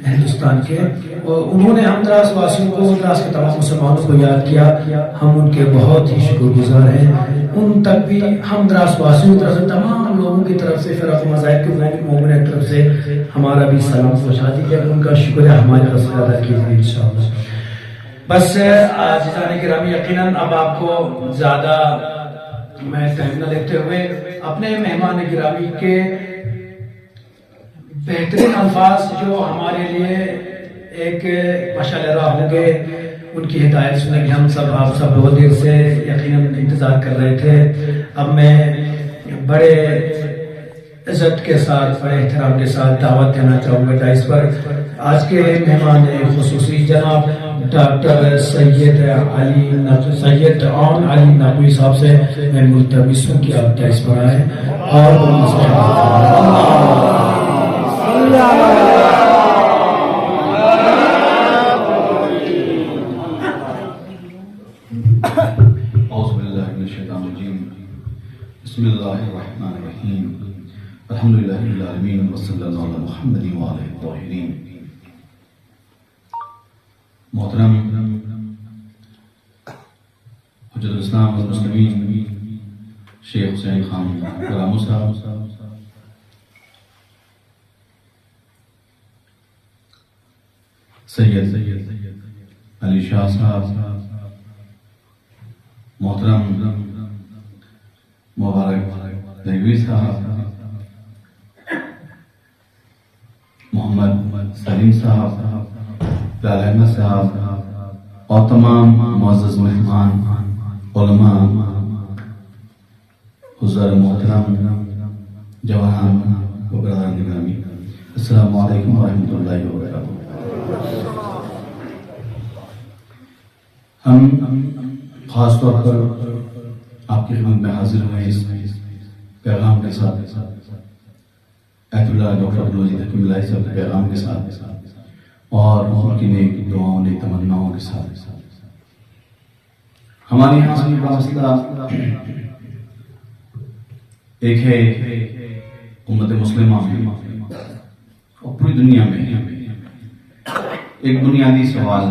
ہندوستان کے، انہوں نے ہم دراز واسیوں کو، دراز کے تمام مسلمانوں کو یاد کیا. ہم ان کے بہت ہی شکر گزار ہیں. ان تک بھی ہم دراز واسیوں کی طرف سے، تمام لوگوں کی طرف سے، فرق مذاہب کے مومنین کی طرف سے ہمارا بھی سلام پہنچا دیجیے. ان کا شکر ہے ہمارے طرف سے ادا کیجیے انشاءاللہ. بس عزیزان گرامی، یقیناً اب آپ کو زیادہ میں ٹائم نہ لیتے ہوئے اپنے مہمان گرامی کے بہترین الفاظ جو ہمارے لیے ایک مشعل راہ ہوں گے، ان کی ہدایت سنیں گے. ہم سب، آپ سب بہت دیر سے یقیناً انتظار کر رہے تھے. اب میں بڑے عزت کے ساتھ، بڑے احترام کے ساتھ دعوت دینا چاہوں گا ڈائس پر آج کے مہمان خصوصی جناب ڈاکٹر سید عون علی نقوی صاحب سے میں ملتمس ہوں کہ آپ ڈائس پر آئیں اور بسم اللہ الرحمن الرحیم الحمدللہ رب العالمین وصلی اللہ علی محمد وآلہ الطاہرین. محترم حجت الاسلام والمسلمین شیخ حسین خان گرامو صاحب، سید علی شاہ صاحب، محترم مبارک دہلوی صاحب، محمد سلیم صاحب، بلال احمد صاحب اور تمام معزز مہمان، علماء، حضور محترم، جوان و برادران گرامی، السلام علیکم ورحمۃ اللہ وبرکاتہ. ہم خاص طور پر آپ کی خدمت میں حاضر ہوئے اس پیغام کے ساتھ، ایت اللہ ڈاکٹر عبدالوجید حکیم اللہ صاحب کے پیغام کے ساتھ اور ان کی نیک دعاؤں، نیک تمناؤں کے ساتھ. ہمارے یہاں سے بڑا مسئلہ ایک ہے امت مسلمہ میں اور پوری دنیا میں ایک بنیادی سوال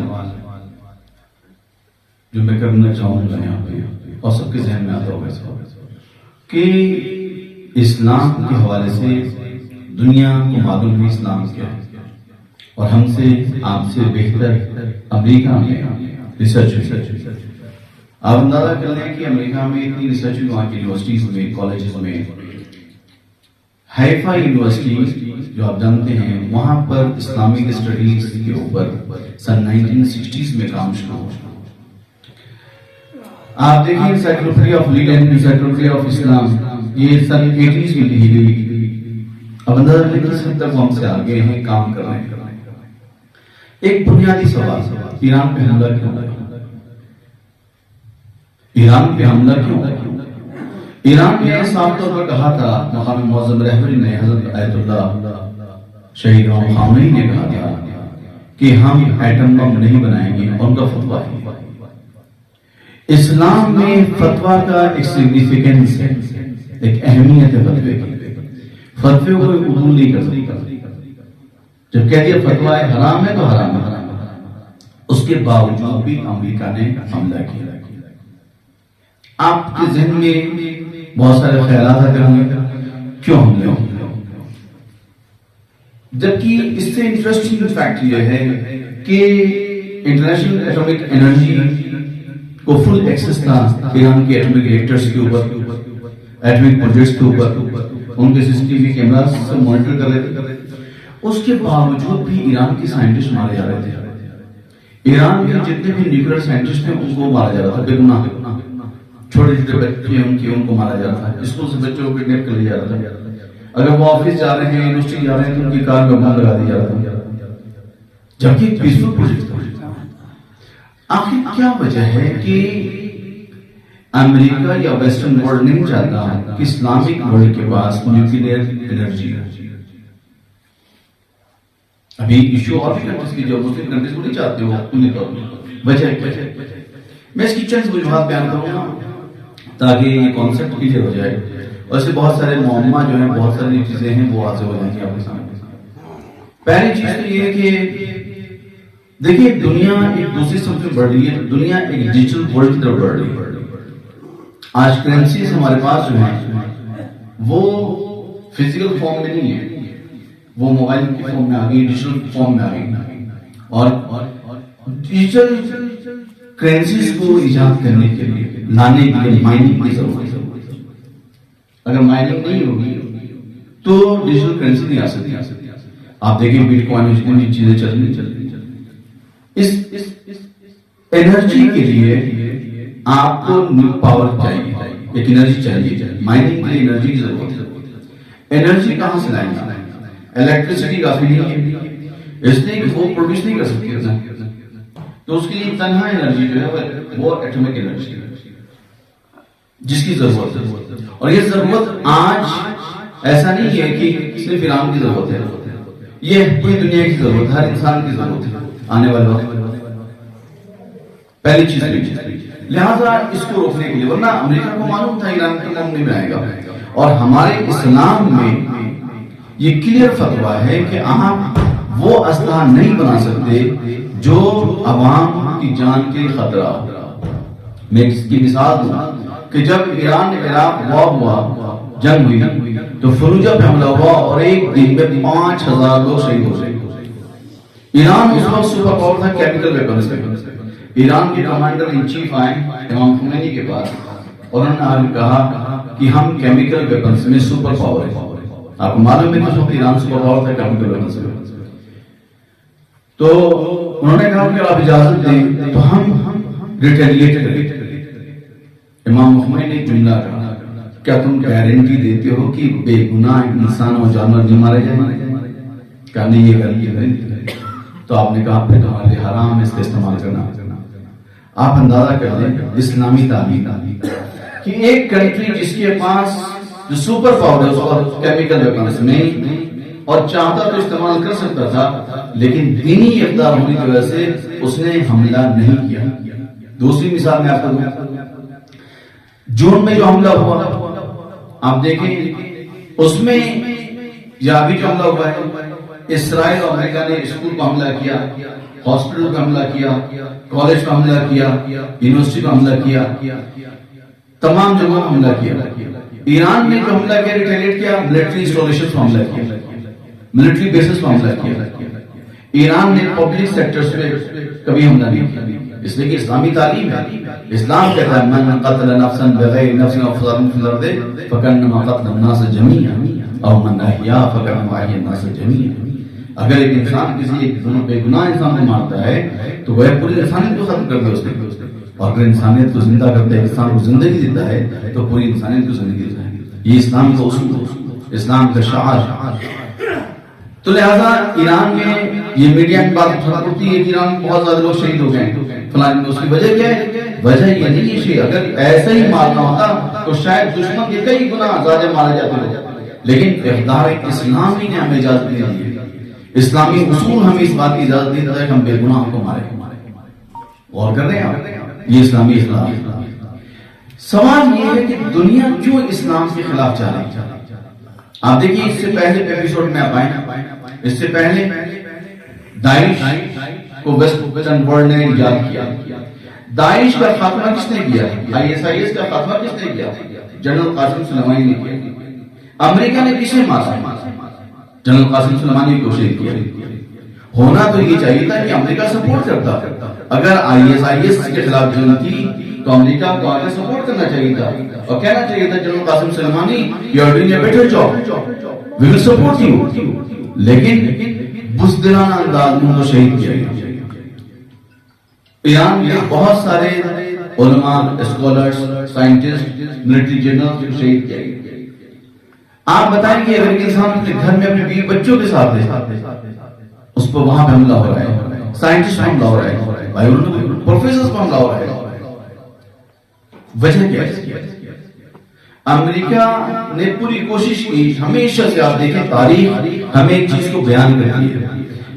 جو میں کرنا چاہوں گا یہاں پہ اور سب کے ذہن میں آتا ہوگا کہ اسلام کے حوالے سے دنیا کو معلوم ہے اسلام کیا ہے، اور ہم سے، آپ سے بہتر امریکہ میں ریسرچ ہوئی. آپ اندازہ کر لیں کہ امریکہ میں اتنی ریسرچ ہوئی، وہاں کی یونیورسٹیز میں، کالجز میں. حیفا یونیورسٹی جو آپ جانتے ہیں، وہاں پر اسلامک اسٹڈیز کے اوپر سن 1960s میں کام شروع ہوا. آپ دیکھیں encyclopaedia of Leiden, encyclopaedia of Islam, یہ سن 80s میں لکھی گئی. اب اندازہ کریں کس حد تک ہم سے آگے ہیں، کام کر رہے ہیں. ایک بنیادی سوال، ایران پہ حملہ کیوں؟ ایران پہ حملہ کیوں؟ ایران نے صاف طور پر کہا تھا، مقام معظم رہبری نے، حضرت آیت اللہ شہید امام خامنہی نے کہا تھا کہ ہم ایٹم بم نہیں بنائیں گے، اور ان کا فتویٰ ہے. اسلام میں فتویٰ کا ایک سگنیفیکنس ہے، ایک اہمیت ہے فتوے کی. فتوے کو کوئی قبول نہیں کر سکتا. جب کہہ دیا فتویٰ حرام ہے تو حرام ہے. اس کے باوجود بھی امریکہ نے حملہ کیا. آپ کے ذہن میں بہت سارے خیالات آتے ہوں گے کیوں حملے ہوں، جبکہ اس سے انٹرسٹنگ فیکٹ یہ ہے کہ انٹرنیشنل ایٹمک انرجی کو فل ایکسس تھا ایران کے ایٹمک ریئیکٹرز کے اوپر، ایٹمک پروجیکٹس کے اوپر. ان کے CCTV کیمراز سے مانیٹر کر رہے تھے. اس کے باوجود بھی ایران کے سائنٹسٹ مارے جا رہے تھے. ایران کے جتنے بھی نیوکلیئر سائنٹسٹ ہیں ان کو مارا جا رہا تھا بے گناہ. چھوٹے چھوٹے بچے ان کو مارا جا رہا تھا. اسکول سے بچوں کو کڈنیپ کر لیا جا رہا تھا. اگر وہ آفس جا رہے ہیں، یونیورسٹی جا رہے ہیں تو ان کی کار میں بم لگا دیا جا رہا تھا، جبکہ پیسفل پروجیکٹ تھا. آخر کیا وجہ ہے کہ امریکہ یا ویسٹرن ورلڈ نہیں چاہتا کہ اسلامک ورلڈ کے پاس نیوکلیئر انرجی ہے؟ ابھی ایشو اور بھی کنٹریز کی جو مسلم کنٹریز کو نہیں چاہتے ہو، انہیں طور پر وجہ میں اس کی چند وجوہات بیان کروں گا تاکہ یہ کانسیپٹ کلیئر ہو جائے، اور اسے بہت سارے معمہ جو ہیں، بہت ساری چیزیں ہیں وہ واضح ہو جائیں گی آپ کے سامنے۔ پہلی چیز تو یہ ہے کہ دیکھیے دنیا ایک دوسری سب سے بڑھ رہی ہے، دنیا ایک ڈیجیٹل ورلڈ کی طرف بڑھ رہی ہے۔ آج کرنسیز ہمارے پاس جو ہیں وہ فزیکل فارم میں نہیں ہے، وہ موبائل کی فارم میں آ گئی، ڈیجیٹل فارم میں آ گئی، اور ڈیجیٹل کرنسیز کو ایجاد کرنے کے لیے، لانے کے لیے مائننگ کی ضرورت ہے۔ اگر مائننگ نہیں ہوگی تو ڈیجیٹل کرنسی نہیں آ سکتی۔ آپ دیکھیں بیٹ کوائن میں جتنی چیزیں چل رہی، اس انرجی کے لیے آپ کو پاور چاہیے، ایک انرجی چاہیے، مائننگ کے لیے انرجی کی ضرورت ہے۔ انرجی کہاں سے لائیں گے؟ الیکٹریسٹی کافی نہیں ہے، اس لیے کہ وہ پروڈیوس نہیں کر سکتی، تو اس کے لیے تنہا انرجی جو ہے وہ ایٹمک انرجی ہے جس کی ضرورت ہے، اور یہ ضرورت آج ایسا نہیں ہے کہ صرف ایران کی ضرورت ہے، یہ پوری دنیا کی ضرورت ہے، ہر انسان کی ضرورت ہے آنے والے وقت۔ پہلی چیز لہذا اس کو روکنے کے لیے، ورنہ امریکہ کو معلوم تھا ایران کا کام نہیں آئے گا، اور ہمارے اسلام میں یہ کلیئر فتویٰ ہے کہ آپ وہ اسلحہ نہیں بنا سکتے جو عوام کی جان کے خطرہ ہو۔ میں اس کی مثال دوں کہ جب ایران عراق وار ہوا، جنگ ہوئی، تو فلوجہ پہ حملہ ہوا اور ایک دن میں 5000 لوگ شہید ہو گئے۔ ایران اس وقت سپر پاور تھا کیمیکل ویپنز میں۔ ایران کے کمانڈر ان چیف آئے امام خمینی کے پاس اور انہوں نے کہا کہ ہم کیمیکل ویپنز میں سپر پاور ہیں۔ آپ کو معلوم ہے کہ اس وقت ایران سپر پاور تھا کیمیکل ویپنز میں، تو انہوں نے کہا کہ آپ اجازت دیں تو ہم ریٹیلیٹ کریں۔ امام خمینی نے جملہ کہا، کیا تم گارنٹی دیتے ہو کہ بے گناہ انسان اور جانور نہیں مارے جائیں؟ کہا نہیں، یہ گارنٹی نہیں۔ تو آپ نے کہا پھر تمہارے لیے حرام اس کا استعمال کرنا۔ آپ اندازہ کر لیں اسلامی تعلیم کہ ایک کنٹری جس کے پاس جو سپر پاور ہے اس کو کیمیکل ویپنز میں، اور چاہتا تو استعمال کر سکتا تھا، لیکن دینی اقدار ہونے کی وجہ سے اس نے حملہ نہیں کیا۔ دوسری مثال میں آپ کو دوں، جون میں جو حملہ ہوا آپ دیکھیں، اس میں یا ابھی جو حملہ ہوا ہے، اسرائیل اور امریکہ نے اسکول پر حملہ کیا، ہاسپٹل پر حملہ کیا، کالج پر حملہ کیا، یونیورسٹی پر حملہ کیا، تمام جگہوں پر حملہ کیا۔ ایران نے جو حملہ کیا، ریٹیلیٹ کیا، ملٹری انسٹالیشن پر حملہ کیا، ملٹری بیسز پر حملہ کیا۔ ایران نے پبلک سیکٹرز پہ کبھی حملہ نہیں کیا، اس لیے کہ اسلامی تعلیم ہے۔ اسلام کہتا ہے من قتل نفسا بغیر نفس او فساد فی الارض فکانما قتل الناس جميعا او من احیا فکانما احیا الناس جميعا۔ اگر ایک انسان کسی بے گناہ انسان کو مارتا ہے تو وہ پوری انسانیت کو ختم کر دے اس نے، اور اگر انسانیت کو زندہ کرتا ہے، انسان کو زندگی دیتا ہے تو پوری انسانیت کو زندگی دیتا ہے۔ یہ اسلام کا اصول ہے، اسلام کا شعار۔ تو لہذا ایران میں یہ میڈیا کی بات پڑتی ہے کہ ایران میں بہت زیادہ لوگ شہید ہو گئے فلان، اس کی وجہ کیا ہے؟ وجہ یہ نہیں ہے کہ اگر ایسا ہی مارنا ہوتا تو شاید دشمن کے کئی گنا زیادہ مارے جاتے ہیں، لیکن اقدار اسلامی نے ہمیں اجازت نہیں دی، اسلامی اصول ہمیں اس بات کی اجازت نہیں دیتا ہے کہ ہم بے گناہ کو مارے۔ غور کر رہے ہیں آپ؟ یہ اسلامی اخلاق۔ سوال یہ ہے کہ دنیا کیوں اسلام کے خلاف چل رہی ہے؟ آپ دیکھیے اس سے پہلے ایپیسوڈ میں آپ آئے، اس سے پہلے داعش کو ویسٹرن ورلڈ نے ایجاد کیا۔ داعش کا خاتمہ کس نے کیا؟ ISIS کا خاتمہ کس نے کیا؟ جنرل قاسم سلیمانی نے کیا۔ امریکہ نے کسے مارا؟ جنرل قاسم سلیمانی کو شہید کیا۔ ہونا تو یہ چاہیے تھا کہ امریکہ سپورٹ کرتا، اگر ISIS کے خلاف جنگ تھی تو امریکہ کو آگے سپورٹ کرنا چاہیے تھا اور کہنا چاہیے تھا general Qasim Soleimani you are doing a better job, we will support you، لیکن بزدلانہ انداز میں ان کو شہید کیا گیا۔ ایران میں بہت سارے علماء، اسکالرز، سائنٹسٹ، ملٹری جنرل شہید کیا گیا۔ آپ بتائیں کہ اگر انسان اپنے گھر میں اپنے بیوی بچوں کے ساتھ ہے، اس پر وہاں پہ حملہ ہو رہا ہے، سائنٹسٹ پر حملہ ہو رہا ہے، پروفیسر پر حملہ ہو رہا ہے، وجہ کیا ہے؟ امریکہ نے پوری کوشش کی، ہمیشہ سے آپ دیکھیں تاریخ ہمیں ایک چیز کو بیان کرتی ہے،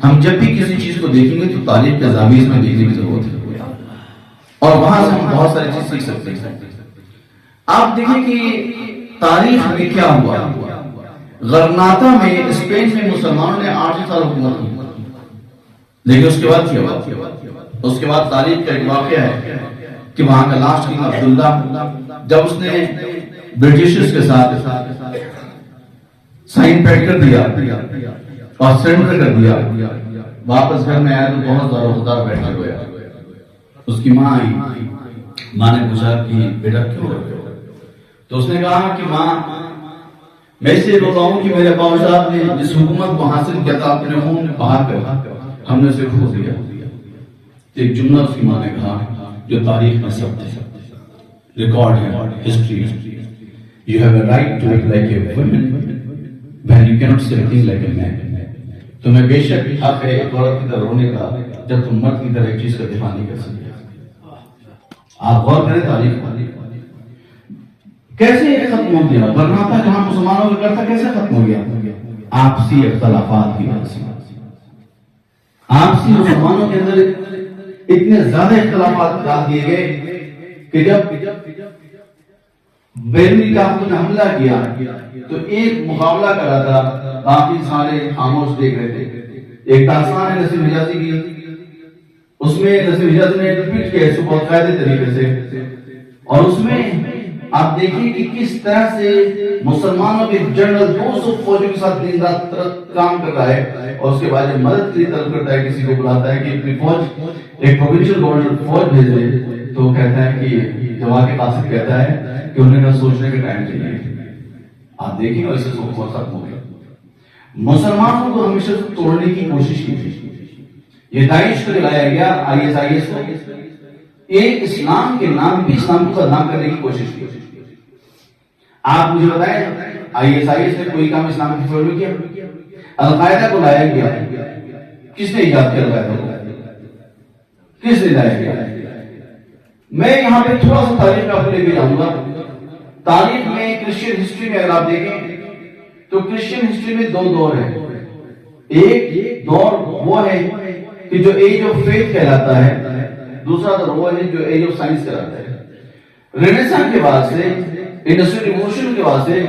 ہم جب بھی کسی چیز کو دیکھیں گے تو تاریخ کے زاویے میں دیکھنے کی ضرورت ہے۔ اور وہاں سے ہم بہت ساری چیز سیکھ سکتے ہیں. آپ دیکھیں کہ تاریخ میں کیا ہوا. غرناطہ میں اسپین میں مسلمانوں نے 8 سال حکومت کی، لیکن اس کے بعد کیا ہوا؟ اس کے بعد تاریخ کا ایک واقعہ ہے کہ وہاں کا لاسٹ کنگ عبداللہ جب اس نے برٹشرز کے ساتھ سائن پیٹ کر دیا اور سرنڈر کر دیا، واپس گھر میں آیا تو بہت زیادہ خوددار بیٹھا ہوا. اس کی ماں آئی، ماں نے پوچھا کہ بیٹا کیوں رہے ہو؟ تو اس نے کہا کہ ماں میں اس لیے رو رہا ہوں کہ میرے ابا صاحب نے جس حکومت کو حاصل کیا تھا اپنے خون نے بہا کر ہم نے اسے کھو دیا. ایک جملہ اس کی ماں نے کہا جو تاریخ میں سب ریکارڈ ہے، history. You have a right to act like a woman when you cannot say things like a man. تمہیں بے شک حق ہے ایک عورت کی طرح رونے کا جب تم مرد کی طرح ایک چیز کا دفاع نہیں کر سکتے. آپ غور کریں تاریخ کیسے ختم ہو گیا. غرناطہ جہاں مسلمانوں کا گھر تھا کیسے ختم ہو گیا؟ آپسی اختلافات کی وجہ سے. آپسی مسلمانوں کے اندر اتنے زیادہ اختلافات ڈال دیے گئے کہ جب بیرونی طاقتوں نے حملہ کیا تو ایک مقابلہ کر رہا تھا، باقی سارے خاموش دیکھ رہے تھے. ایک داستان ہے نسیم حجازی کی، اس میں نسیم حجازی نے ریپیٹ کیا ہے بہت قاعدے طریقے سے، اور اس میں آپ دیکھیں کہ کس طرح سے مسلمانوں کے جنرل 200 فوجوں کے ساتھ دن رات کام کر رہا ہے، اور اس کے بعد جب مدد کے لیے طلب کرتا ہے، کسی کو بلاتا ہے کہ اپنی فوج ایک پروونشل گورنر فوج بھیج دے، تو کہتا ہے کہ جواب کے قاصد کہتا ہے کہ انہیں کا سوچنے کا ٹائم چاہیے. آپ دیکھیں اور اسے بہت ختم ہو گیا. مسلمانوں کو ہمیشہ توڑنے کی کوشش کی تھی. یہ داعش کو لایا گیا، ISIS کو ایک اسلام کے نام بھی اسلام کو بدنام کرنے کی کوشش کی. آپ مجھے بتائیں ISIS نے کوئی کام اسلام کی فیور میں کیا؟ القاعدہ کو لایا گیا، کس نے ایجاد کیا القاعدہ کو؟ کس نے لایا گیا؟ میں یہاں پہ تھوڑا سا تاریخ میں آپ کو لے کے جاؤں گا. تاریخ میں کرسچین ہسٹری میں اگر آپ دیکھیں تو کرسچین ہسٹری میں 2 دور ہیں. ایک دور وہ ہے کہ جو ایج آف فیتھ کہلاتا ہے، دوسرا دور وہ ہے جو ایج آف سائنس کہلاتا ہے. رینیسانس کے بعد سے، انڈسٹریل ریولوشن کے بعد سے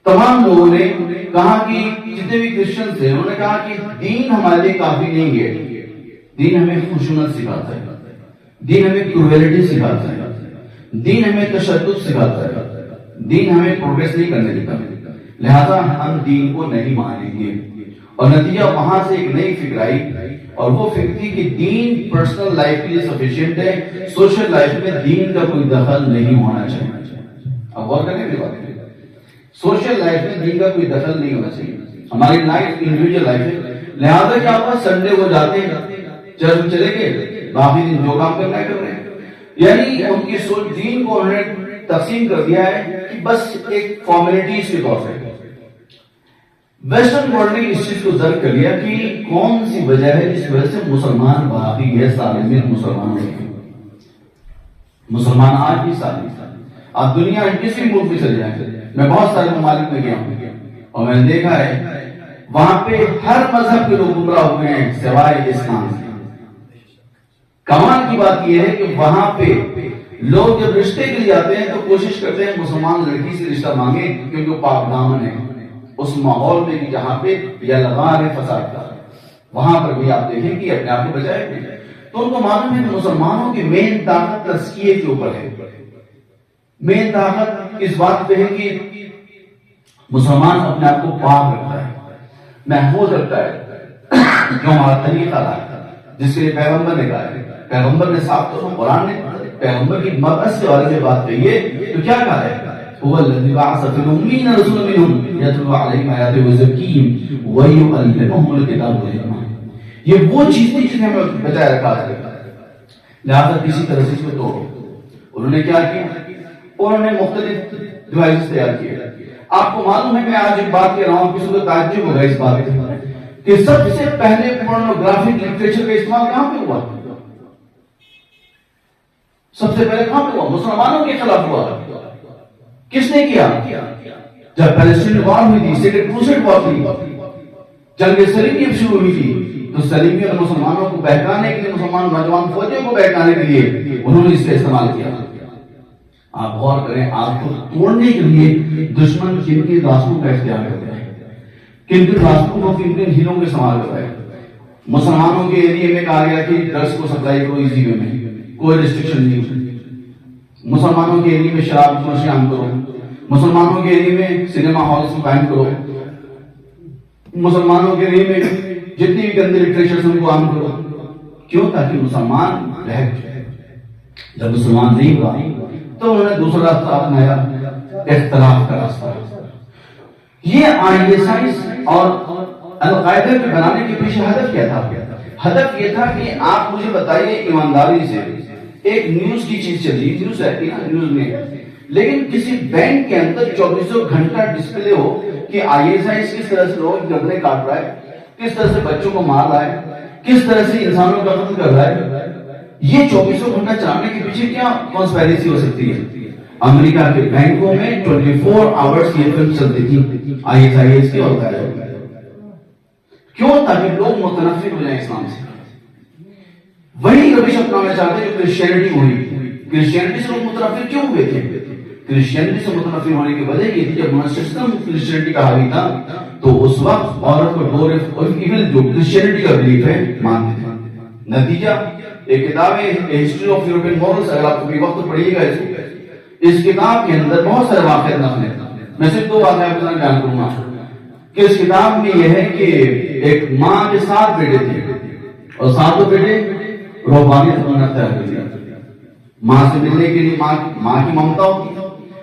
تمام لوگوں نے کہا کہ جتنے بھی کرسچن تھے انہوں نے کہا کہ دین ہمارے لیے کافی نہیں ہے. دین ہمیں خشونت سکھاتا ہے، دین ہمیں کرویلٹی سکھاتا ہے، دین ہمیں تشدد سکھاتا ہے، دین ہمیں پروگریس نہیں کرنے دیتا، لہذا ہم دین کو نہیں مانیں گے. اور نتیجہ وہاں سے ایک نئی فکر آئی، اور وہ فکر تھی کہ دین پرسنل لائف کے لیے سفیشینٹ ہے، سوشل لائف میں دین کا کوئی دخل نہیں ہونا چاہیے. اب غور کریں میری بات، سوشل لائف میں دین کا کوئی دخل نہیں ہونا چاہیے. ہماری لائف انڈیویجول لائف ہے، لہذا کیا ہوا سنڈے کو جاتے ہیں چرچ چلے گئے، باقی دن جو کام کرنا ہے کر رہے ہیں. یعنی ان کی سوچ دین کو انہوں نے تقسیم کر دیا ہے کہ بس ایک فارمیلٹیز کے طور پہ. ویسٹرن ورلڈ نے اس چیز کو درک کر لیا کہ کون سی وجہ ہے جس وجہ سے مسلمان باقی ہے سالمین مسلمانوں کے. مسلمان آج بھی سالم. آپ دنیا کسی ملک میں چلے جائیں، میں بہت سارے ممالک میں گیا ہوں اور میں نے دیکھا ہے وہاں پہ ہر مذہب کے لوگ گمراہ ہوئے ہیں سوائے اسلام سے. کمال کی بات یہ ہے کہ وہاں پہ لوگ جب رشتے کے لیے آتے ہیں تو کوشش کرتے ہیں مسلمان لڑکی سے رشتہ مانگے کیونکہ وہ پاک دامن ہے. اس ماحول میں بھی جہاں پہ یا لغار ہے فساد کا، وہاں پر بھی آپ دیکھیں کہ اپنے آپ کو بچائے ہوئے. تو ان کو معلوم ہے کہ مسلمانوں کی مین طاقت تزکیے کے اوپر ہے. مین طاقت اس بات پہ ہے کہ مسلمان اپنے آپ کو پاک رکھتا ہے، محفوظ رکھتا ہے، جو ہمارا طریقہ رہا جس کے لیے پیغمبر نے کہا ہے. پیغمبر نے صاف طور پر قرآن نے پیغمبر کی مبعث کے بارے میں بات کہی ہے تو کیا کہا ہے؟ هو الذي بعث في الأميين رسولا منهم يتلو عليهم آياته ويزكيهم ويعلمهم الكتاب والحكمة. یہ وہ چیز تھی جنہیں ہمیں بچائے رکھا ہے، لہذا کسی طرح سے اس کو توڑو. انہوں نے کیا کیا؟ انہوں نے مختلف ڈیوائسز تیار کیے. آپ کو معلوم ہے میں آج ایک بات کہہ رہا ہوں، کسی کو تعجب ہوگا اس بات کہ سب سے پہلے پورنوگرافک لٹریچر کا استعمال کہاں پہ ہوا؟ سب سے پہلے کہاں پہ ہوا؟ مسلمانوں کے خلاف ہوا. کس نے کیا؟ جب پیلسٹین وار ہوئی تھی، سیکنڈ کروسیڈ وار تھی، جنگ صلیب شروع ہوئی تھی، تو صلیبی اور مسلمانوں کو بہکانے کے لیے، مسلمان نوجوان فوجیوں کو بہکانے کے لیے انہوں نے اس کا استعمال کیا۔ آپ غور کریں، آپ کو توڑنے کے لیے دشمن کن کن راستوں کا اختیار کرتا ہے، کن کن راستوں کو، کن کن ہیلوں کا استعمال کرتا ہے۔ مسلمانوں کے ایریے میں کہا گیا کہ ڈرگس کو سپلائی کرو ایزی وے میں، کوئی ریسٹرکشن نہیں۔ مسلمانوں کے ایریے میں شراب کو نوشی عام کرو، مسلمانوں کے ایریے میں سنیما ہالس کو قائم کرو، مسلمانوں کے ایریے میں جتنی بھی گندے لٹریچر ان کو عام کرو۔ کیوں؟ تاکہ مسلمان رہ جائے۔ جب مسلمان نہیں ہوا تو انہوں نے دوسرا راستہ اپنایا، اختلاف کا راستہ۔ یہ ISIS اور القاعدہ کے بنانے کے پیچھے ہدف کیا تھا؟ ہدف یہ تھا کہ آپ مجھے بتائیے ایمانداری سے، ایک نیوز کی چیز چل رہی، نیوز ہے نیوز میں، لیکن کسی بینک کے اندر 24 گھنٹہ ڈسپلے ہو کہ ISIS کس طرح سے لوگ گردنیں کاٹ رہا ہے، کس طرح سے بچوں کو مار رہا ہے، کس طرح سے انسانوں کا قتل کر رہا ہے۔ یہ 24 گھنٹہ چلانے کے پیچھے کیا کانسپیریسی ہو سکتی ہے؟ امریکہ کے بینکوں میں 24 آورز یہ فلم چلتی تھی ISIS کی اور غیرہ۔ کیوں؟ تاکہ لوگ متنفر ہو جائیں اسلام سے۔ وہی روش اپنانا چاہتے جو کرسچینٹی ہوئی۔ کرسچینٹی سے لوگ متنفر کیوں ہوئے تھے؟ کرسچینٹی سے متنفر ہونے کی وجہ یہ تھی، جب سسٹم کرسچینٹی کا حاوی تھا تو اس وقت عورت کو ڈور آف ایول جو کرسچینٹی کا بلیف ہے مانتے تھے۔ نتیجہ ایک کتاب ہے ہسٹری آف یورپین مورلز، اگر آپ کبھی وقت پڑھیے گا اس کتاب کے اندر بہت سارے واقعات نقل ہیں۔ میں صرف 2 واقعات آپ کو بیان کروں گا کہ اس کتاب میں یہ ہے کہ ایک ماں کے 7 بیٹے تھے اور 7 بیٹے روحانیت بننا اختیار کر لیا۔ ماں سے ملنے کے لیے ماں کی ممتا ہوتی،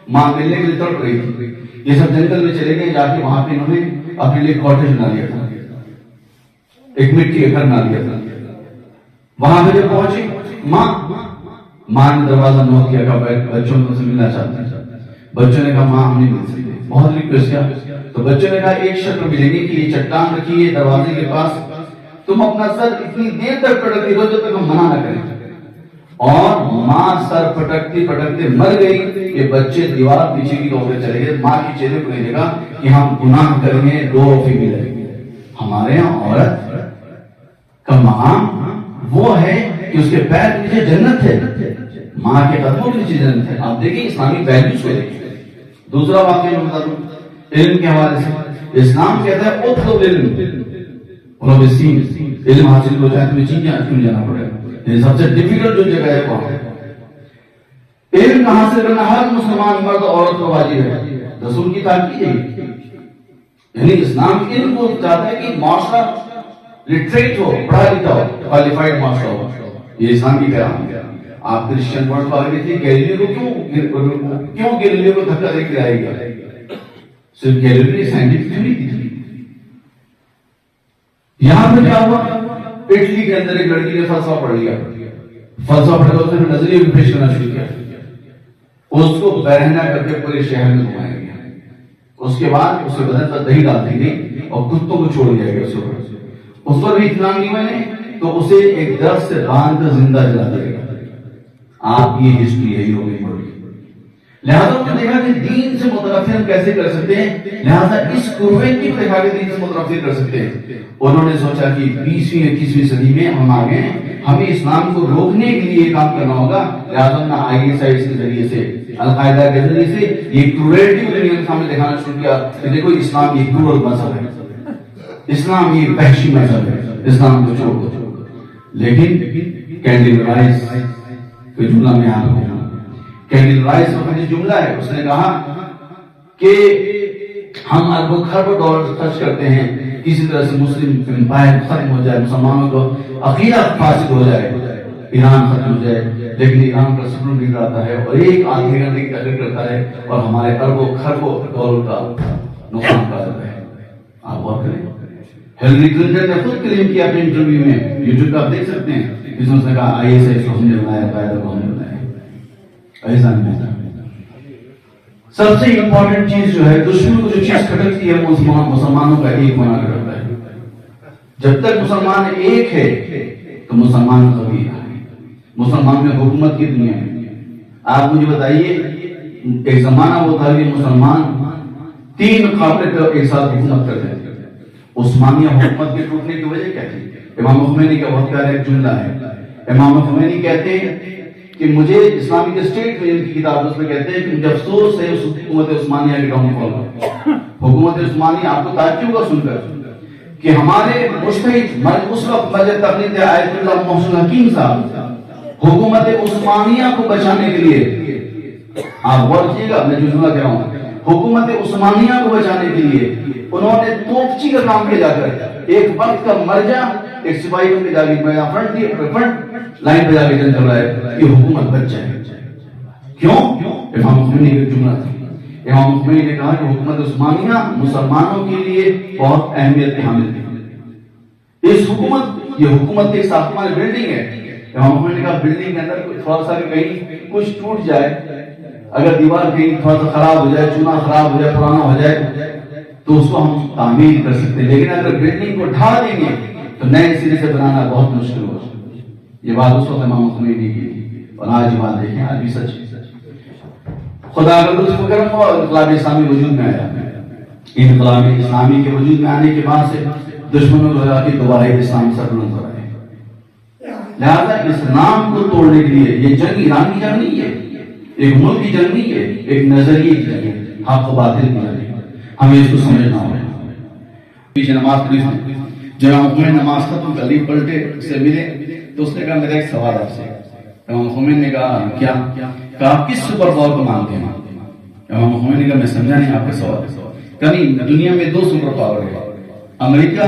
ماں ملنے کے لیے تڑپ رہی تھی۔ یہ سب جنگل میں چلے گئے، جا کے وہاں پہ انہوں نے اپنے لیے کاٹیج بنا لیا تھا، ایک مٹی کا گھر بنا لیا تھا۔ وہاں پہ جب پہنچے ماں نے دروازہ نوک کیا، کہا بچوں کو سے ملنا چاہتے ہیں۔ بچوں نے کہا ماں ہم نہیں مل سکتے، بہت ریکویسٹ کیا تو بچوں نے کہا ایک شرط ملے گی کہ یہ چٹان رکھیے دروازے کے پاس، تم اپنا سر اتنی دیر تک پٹکتی رہو جب تک ہم منع نہ کریں۔ اور ماں سر پٹکتے پٹکتے مر گئی کہ بچے دیوار پیچھے کی طرف چلے گئے۔ ماں کے چہرے کو نہیں دیکھا کہ ہم گناہ کریں گے، ڈور آف ایول ہے۔ ہمارے یہاں عورت کا مقام وہ ہے کہ اس کے پیر کے نیچے جنت ہے، ماں کے قدموں کے نیچے جنت ہے۔ آپ دیکھیں اسلامی ویلیوز کو دیکھیں۔ دوسرا واقعہ میں بتا دوں علم کے حوالے سے، اسلام کہتا ہے اطلب علم، علم حاصل ہو جائے تو چیزیں کیوں جانا پڑے گا؟ یہ سب سے ڈیفیکلٹ جو جگہ ہے وہاں علم کا حاصل کرنا ہر مسلمان مرد عورت کو واجب ہے۔ رسول کی تاکید ہے، یعنی اسلام علم کو چاہتا ہے کہ معاشرہ لٹریٹ ہو، پڑھا لکھا ہو، کوالیفائڈ معاشرہ ہو۔ یہ اسلام کی پیغام ہے۔ آپ کرسچن ورلڈ کو آگے تھے، گیلیلیو کو کیوں گیلیلیو کو دھکا دے کے آئے گا؟ صرف گیلیلیو نے سائنٹفک تھیوری دی تھی۔ یہاں پہ کیا ہوا؟ اٹلی کے اندر ایک لڑکی نے فلسفہ پڑھ لیا، فلسفہ پڑھ کر اس نے نظریے بھی پیش کرنا شروع کیا، اس کو بہنا کر کے پورے شہر میں گھمایا گیا۔ اس کے بعد اسے بدن پر دہی ڈال دی گئی اور کتوں کو چھوڑ دیا گیا۔ اس پر بھی اطمینان نہیں بنے تو اسے ایک درخت سے باندھ کر زندہ جلا دیا گیا۔ آپ یہ ہسٹری ہے یوگی پڑھی۔ لہٰذا انہوں نے دیکھا کہ دین سے متنفر ہم کیسے کر سکتے ہیں، لہٰذا اس قروے کی دکھا کے دین سے متنفر کر سکتے ہیں۔ انہوں نے سوچا کہ 20ویں 21ویں صدی میں ہم آ گئے ہیں، ہمیں اسلام کو روکنے کے لیے کام کرنا ہوگا۔ لہٰذا ISIS کے ذریعے سے، القاعدہ کے ذریعے سے یہ کروئلٹی دنیا کے سامنے دکھانا شروع کیا کہ دیکھو اسلام یہ کرول مذہب ہے، اسلام یہ وحشی مذہب ہے، اسلام کو چھوڑ دو۔ لیکن کینڈل رائس کے جملہ میں آ رہا ہوں، کینڈل رائس کا جو جملہ ہے اس نے کہا کہ ہم اربوں خربوں ڈالر خرچ کرتے ہیں کسی طرح سے مسلم امپائر ختم ہو جائے، مسلمانوں کو عقیدہ فاسد ہو جائے، ایران ختم ہو جائے، لیکن ایران کا سپریم لیڈر آتا ہے اور ایک آدھے گھنٹے کی تقریر کرتا ہے اور ہمارے اربوں خربوں ڈالر کا نقصان کر دیتا ہے۔ آپ غور کریں، ہیلری کلنٹن نے خود کلیم کیا اپنے انٹرویو میں، یوٹیوب پہ آپ دیکھ سکتے ہیں، اس نے کہا ISIS کو ہم نے بنایا، قاعدہ کو ہم نے بنایا۔ ایسا نہیں ہے۔ سب سے امپورٹنٹ چیز جو ہے، دشمن کو جو چیز کھٹکتی ہے وہ مسلمانوں کا ایک بنا کر رکھتا ہے۔ جب تک مسلمان ایک ہے تو مسلمان قوی ہے۔ مسلمان میں حکومت کی دنیا ہے۔ آپ مجھے بتائیے، ایک زمانہ وہ تھا کہ مسلمان 3 قافلے کا ایک ساتھ حکومت کرتے تھے۔ عثمانیہ حکومت کے ٹوٹنے کی وجہ کیا تھی؟ امام خمینی کا بہت پیارا ایک جملہ ہے. امام خمینی کہتے ہیں کہ مجھے اسلامک اسٹیٹ میں ان کی کتاب اس میں کہتے ہیں کہ مجھے افسوس ہے اس حکومت عثمانیہ کے ڈاؤن فال کا. حکومت عثمانیہ آپ کو تعجب کا سن کر کہ ہمارے مجتہد اس وقت مجد تقلید آیت اللہ محسن حکیم صاحب حکومت عثمانیہ کو بچانے کے لیے، آپ غور کیجیے گا میں جو جملہ کہہ رہا ہوں، حکومت عثمانیہ کو بچانے کے لیے انہوں نے توپچی کا کام کیا، جا کر ایک وقت کا مرجع ایک سپاہی بن کے جا کے فرنٹ لائن پہ جا کے جنگ کر رہا ہے کہ حکومت بچ جائے. کیوں؟ امام خمینی کا جملہ تھا. امام خمینی نے کہا کہ حکومت عثمانیہ مسلمانوں کے لیے بہت اہمیت کی حامل تھی. اس حکومت، یہ حکومت ایک ساختمان بلڈنگ ہے. امام خمینی نے کہا بلڈنگ کے اندر تھوڑا سا کہیں کچھ ٹوٹ جائے، اگر دیوار کہیں تھوڑا سا خراب ہو جائے، چونا خراب ہو جائے، پرانا ہو جائے تو اس کو ہم تعمیر کر سکتے ہیں، لیکن اگر بلڈنگ کو ڈھا دیں گے تو نئے سرے سے بنانا بہت مشکل ہوگا. یہ بات اس وقت امام خمینی کی تھی اور آج یہ بات دیکھیں آج بھی سچ ہے. خدا کا لطف و کرم ہوا، انقلاب اسلامی وجود میں آیا. انقلاب اسلامی کے وجود میں آنے کے بعد سے دشمنوں کو لگا کہ دوبارہ اسلام سر بلند ہو رہے ہیں. لہذا اسلام کو توڑنے کے لیے یہ جنگ ایران کی جنگ نہیں ہے، ایک ملک کی جنگ نہیں ہے، ایک نظریے کی جنگ ہے، حق و باطل کی جنگ ہے. ہمیں اس کو سمجھنا ہوگا. پیچھے نماز پڑھی تھی، جب امام خمینی نماز ختم کر لی، پلٹے سے ملے تو اس نے کہا میرا ایک سوال آپ سے. امام خمینی نے کہا کیا؟ کہا آپ کس سپر پاور کو مانتے ہیں؟ امام خمینی نے کہا میں سمجھا نہیں آپ کا سوال. کہا نہیں، دنیا میں دو سپر پاور ہے، امریکہ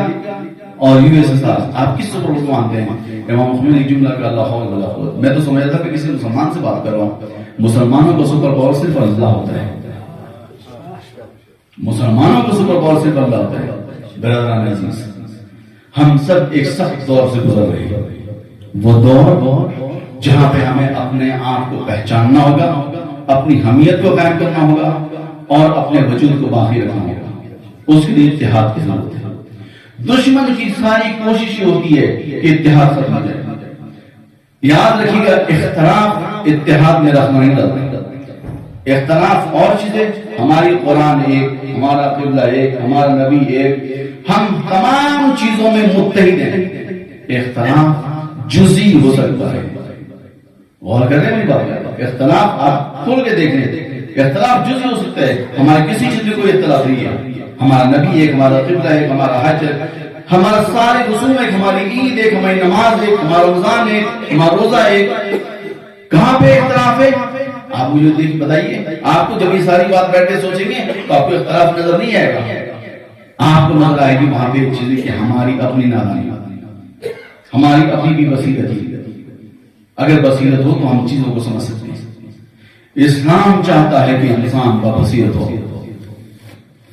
اور یو ایس ایس آر. آپ کس سپر پاور کو مانتے ہیں؟ امام خمینی نے جملہ کہا اللہ حول ولا قوت. میں تو سمجھا تھا کہ کسی مسلمان سے بات کر رہا ہوں. مسلمانوں کو سپر پاور صرف اللہ ہوتا ہے، مسلمانوں کو سپر پاور صرف اللہ ہوتا ہے. برادران عزیز، ہم سب ایک سخت دور سے گزر رہے ہیں. وہ دور جہاں پہ ہمیں اپنے آپ کو پہچاننا ہوگا، اپنی حمیت کو قائم کرنا ہوگا اور اپنے وجود کو باقی رکھنا ہوگا. اس کے لیے اتحاد کی ضرورت ہے. دشمن کی ساری کوشش یہ ہوتی ہے کہ اتحاد ختم ہو جائے. یاد رکھیے گا اختلاف اتحاد میں رکھنا نہیں ڈالتا. اختلاف اور چیزیں، ہماری قرآن ایک، ہمارا قبلہ ایک، ہمارا نبی ایک، ہم تمام چیزوں میں متحد ہیں. اختلاف جزئی ہو سکتا ہے. غور کرنے والی بات ہے. اختلاف آپ کھول کے دیکھ لیں، اختلاف جزئی ہو سکتا ہے. ہمارے کسی چیز میں کوئی اختلاف نہیں ہے. ہمارا نبی ایک، ہمارا قبلہ ایک، ہمارا حج ایک، ہمارا سارے رسوم ایک، ہماری عید ایک، ہماری نماز ایک، ہمارا رمضان ایک، ہمارا روزہ ایک. کہاں پہ اختلاف ہے؟ آپ مجھے دیکھ بتائیے. آپ کو جب یہ ساری بات بیٹھ کے سوچیں گے تو آپ کو اختلاف نظر نہیں آئے گا. آپ کو نظر آئے گی وہاں پہ ایک چیز کہ ہماری اپنی نادانی، ہماری اپنی بھی بصیرت ہے. اگر بصیرت ہو تو ہم چیزوں کو سمجھ سکتے ہیں. اسلام چاہتا ہے کہ انسان با بصیرت ہو.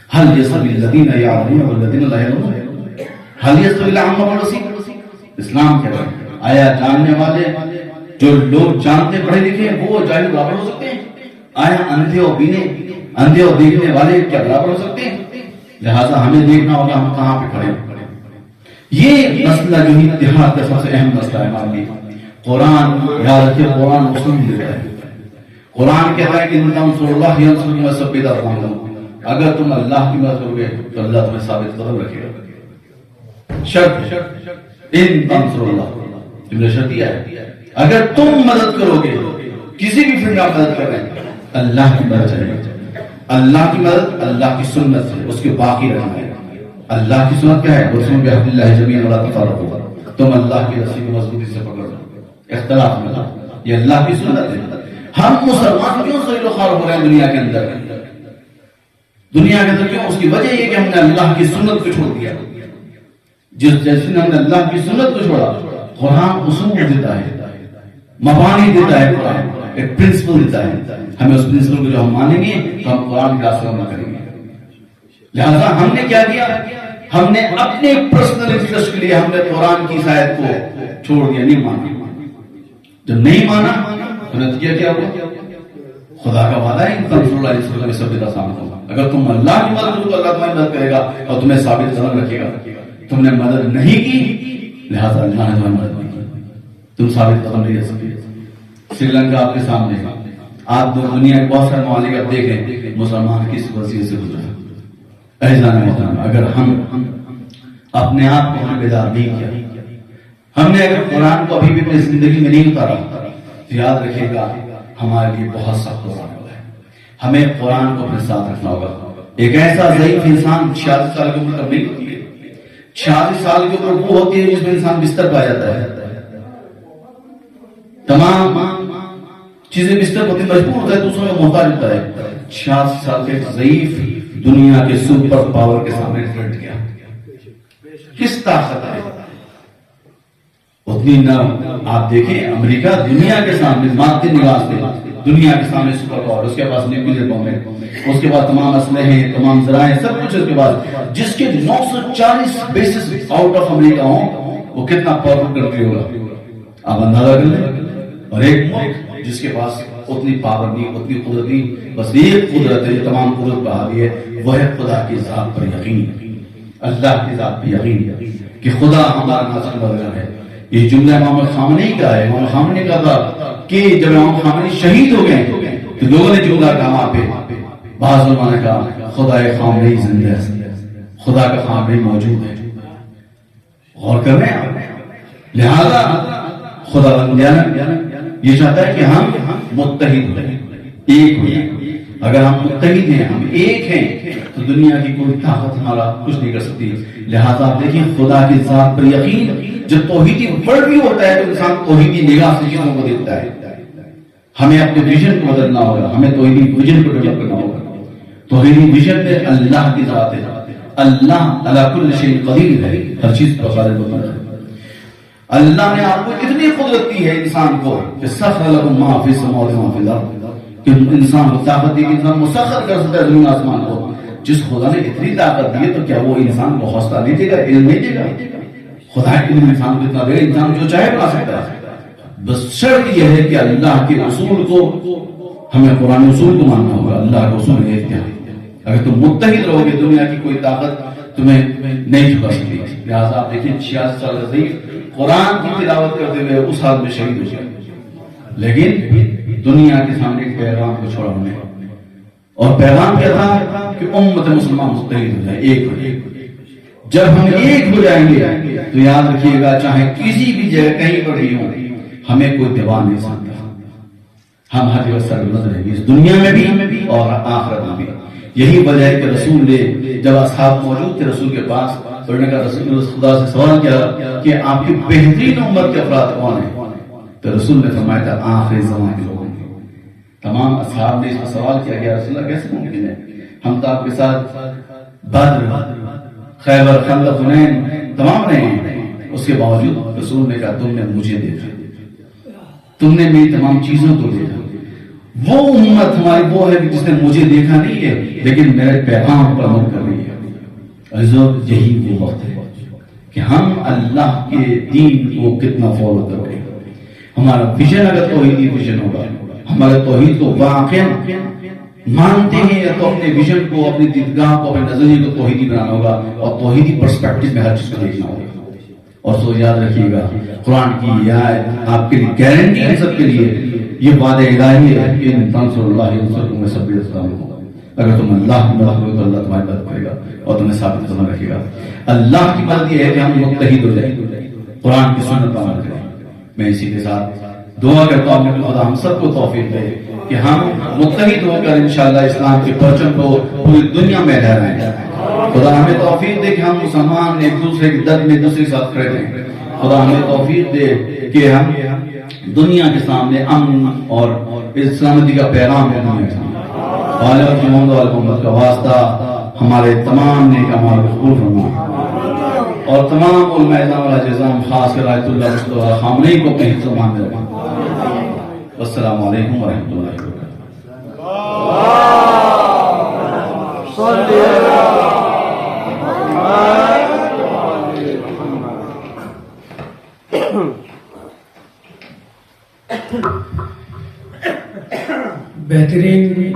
حل یستوی الذین یعلمون والذین لا یعلمون، حل یستوی الاعمی والبصیر. اسلام کہتا ہے آیا جاننے والے جو لوگ جانتے پڑھے لکھے وہ جاہل برابر ہو سکتے ہیں؟ آیا اندھے اور بینے، اندھے اور دیکھنے والے کیا برابر ہو سکتے ہیں؟ لہٰذا ہمیں دیکھنا ہوگا ہم کہاں پہ کھڑے ہیں. یہ مسئلہ جو ہے اتحاد کا سب سے اہم مسئلہ ہے ہمارے لیے. قرآن یاد رکھیے، قرآن اصول دیتا ہے. قرآن کہتا ہے کہ ان تنصروا اللہ ینصرکم ویثبت اقدامکم. اگر تم اللہ کی مدد کرو گے تو اللہ تمہیں ثابت قدم رکھے گا. شرط ان تنصروا اللہ، جملہ شرطیہ ہے. اگر تم مدد کرو گے، کسی بھی فرقہ مدد کر رہے ہیں، اللہ کی مدد چاہیے. اللہ کی مدد اللہ کی سنت سے اس کے باقی رکھنا ہے. اللہ کی سنت کیا ہے؟ وَاعْتَصِمُوا بِحَبْلِ اللَّهِ جَمِيعًا وَلَا تَفَرَّقُوا. تم اللہ کی رسی کو مضبوطی سے پکڑ لو، اختلاف میں. یہ اللہ کی سنت ہے. ہم مسلمان کیوں ذلیل و خوار ہو رہے ہیں دنیا کے اندر؟ دنیا کے اندر کیوں؟ اس کی وجہ یہ کہ ہم نے اللہ کی سنت کو چھوڑ دیا. جس جیسے ہم نے اللہ کی سنت کو چھوڑا. قرآن اصول دیتا ہے، مبانی دیتا ہے، قرآن ایک پرنسپل دیتا ہے. ہمیں اس پرنسپل کو جو ہم مانیں گے تو ہم قرآن کا راستے نہ کریں گے. لہذا ہم نے کیا کیا؟ ہم نے اپنے پرسنل انٹرسٹ کے لیے ہم نے قرآن کی آیت کو چھوڑ دیا، نہیں مانا. جب نہیں مانا تو نتیجہ کیا ہوا؟ خدا کا وعدہ ہے ان تنصروا اللہ ینصرکم ویثبت اقدامکم. اگر تم اللہ کی مدد کرو تو اللہ تمہیں مدد کرے گا اور تمہیں ثابت قدم رکھے گا. تم نے مدد نہیں کی لہذا اللہ نے تمہیں مدد نہیں کی، تم ثابت قدم نہیں رہ سکتے. سری لنکا آپ کے سامنے ہے. آپ دنیا کے بہت سارے ممالک آپ دیکھیں مسلمان کس وسیلے سے گزرے. اعزاز محترم، اگر ہم اپنے آپ کو بیدار نہیں کیا، ہم نے اگر قرآن کو ابھی بھی اپنی زندگی میں نہیں اتارا تو یاد رکھیے گا ہمارے لیے بہت سخت ہو رہا ہے. ہمیں قرآن کو اپنے ساتھ رکھنا ہوگا. ایک ایسا ضعیف انسان 46 سال کی عمر تک نہیں ہوتی ہے. 46 سال کی عمر وہ ہوتی ہے جس میں انسان بستر پا جاتا ہے, تمام چیزیں بستر ہوتی, مجبور ہوتا ہے, دوسروں میں محتاج ہوتا ہے. 46 سال کے ضعیف دنیا کے سپر پاور کے سامنے ڈٹ گیا. کس طاقت ہے اتنی نہ. آپ دیکھیں امریکہ دنیا کے سامنے مادی نگاہ سے دنیا کے سامنے سپر پاور, اس کے پاس نیوکلیئر بم ہے, اس کے پاس تمام اسلحے ہیں, تمام ذرائع, سب کچھ اس کے پاس, جس کے 940 بیسز آؤٹ آف امریکہ ہوں, وہ کتنا پاورفل کنٹری ہوگا آپ اندازہ کر لیں. اور ایک ملک جس کے پاس اتنی پاور نہیں, اتنی قدرت نہیں, بس ایک قدرت ہے جو تمام قدرت پر حاوی ہے, وہ ہے خدا کی ذات پر یقین, اللہ کی ذات پر یقین کہ خدا ہمارا ناصر مددگار ہے. یہ جملہ امام خامنئی کا ہے. امام خامنئی کا تھا کہ جب امام خامنئی شہید ہو گئے تو لوگوں نے جملہ کہا وہاں پہ, بعض علماء نے کہا خدا خامنئی زندہ ہے, خدا کا خامنئی موجود ہے. غور کر رہے ہیں. لہذا خدا یہ چاہتا ہے کہ ہم متحد ہیں, ایک ہو جائیں. اگر ہم متحد ہیں, ہم ایک ہیں, تو دنیا کی کوئی طاقت ہمارا کچھ نہیں کر سکتی. لہذا آپ دیکھیں خدا کی ذات پر یقین جب توحیدی ورڈ بھی ہوتا ہے تو انسان توحیدی نگاہ سے چیزوں کو دیکھتا ہے. ہمیں اپنے ویژن کو بدلنا ہوگا, ہمیں توحیدی ویژن کو ڈیولپ کرنا ہوگا. توحیدی ویژن میں اللہ کی ذات ہے, اللہ علی کل شیء قدیر ہے, ہر چیز پر قادر ہے. اللہ نے آپ کو اتنی قدرت دی ہے انسان کو کہ سخر لکم ما فی السماوات و ما فی الارض, کہ انسان کو طاقت دی کہ انسان مسخر کر سکتا ہے زمین آسمان کو. جس خدا نے اتنی طاقت دی ہے تو کیا وہ انسان کو حوصلہ نہیں دے گا, علم نہیں دے گا؟ خدا علم انسان کو اتنا دے گا, انسان جو چاہے بنا سکتا ہے. بس شرط یہ ہے کہ اللہ کے اصول کو, ہمیں قرآن اصول کو ماننا ہوگا. اللہ کے اصول میں اختیار, اگر تم متحد رہو گے دنیا کی کوئی طاقت تمہیں نہیں جھکا سکتی. لہٰذا آپ دیکھیں 86 سال ضعیف قرآن کی تلاوت کرتے ہوئے اس حال میں شہید ہو جائے, لیکن دنیا کے سامنے ایک پیغام کو چھوڑا انہوں نے. اور پیغام کیا تھا کہ امت مسلمان متحد ہو جائے, ایک ہو جائے. جب ہم ایک ہو جائیں گے تو یاد رکھیے گا چاہے کسی بھی جگہ کہیں پر بھی ہوں, ہمیں کوئی دیوار نہیں سکتا. ہم ہر جگہ سربلند رہیں گے, اس دنیا میں بھی اور آخرت میں بھی. یہی وجہ ہے کہ رسول نے جب اصحاب موجود تھے رسول کے پاس, تو انہوں نے کہا رسول نے خدا سے سوال کیا کہ آپ کی بہترین امت کے افراد کون ہیں؟ تو رسول نے فرمایا تھا آخری زمان کے لوگ. تمام اصحاب نے اس پر سوال کیا کہ رسول اللہ کیسے ممکن ہے, ہم تو آپ کے ساتھ بدر, خیبر, خندق, حنین تمام رہے ہیں. اس کے باوجود رسول نے کہا تم نے مجھے دیکھا, تم نے میری تمام چیزوں کو دیکھا. وہ امت ہماری وہ ہے جس نے مجھے دیکھا نہیں ہے لیکن میرے پیغام پر عمل کر رہی ہے. یہی وہ وقت ہے کہ ہم اللہ کے دین کو کتنا فالو کر رہے ہیں. ہمارا ویژن اگر توحیدی ویژن ہوگا, ہمارے توحید کو واقعا مانتے ہیں یا تو اپنے ویژن کو, اپنی دیدگاہ کو, اپنے نظریے کو توحیدی بنانا ہوگا اور توحیدی پرسپیکٹو میں ہر چیز کو دیکھنا ہوگا. اور سو یاد رکھیے گا قرآن کی یہ آیت آپ کے لیے گارنٹی ہے, سب کے لیے یہ وعدہ الہی ہے کہ ان تنصروا اللہ ینصرکم ویثبت اقدامکم. اگر تم اللہ کی مدد کرو تو اللہ تمہاری مدد کرے گا اور تمہیں ثابت قدم رکھے گا. اللہ کی مدد یہ ہے کہ ہم متحد ہو جائیں, قرآن کی سنت پر عمل کریں. میں اسی کے ساتھ دعا کرتا ہوں کہ خدا ہم سب کو توفیق دے کہ ہم متحد ہو کر انشاءاللہ اسلام کے پرچم کو پوری دنیا میں لہرائیں. خدا ہمیں توفیق دے کہ ہم مسلمان ایک دوسرے کے درد میں دوسرے کے ساتھ کھڑے رہیں. خدا ہمیں توفیق دے کہ ہم دنیا کے سامنے امن اور سلامتی کا پیغام ہے. دنیا کے سامنے محمد کا واسطہ ہمارے تمام نیک اعمال کو قبول فرما, اور تمام علماء اعظام علیہ السلام خاص کر آیت اللہ مصطفیٰ خامنئی کو اپنے حفظ مان میں رکھیں. السلام علیکم ورحمۃ اللہ بہترین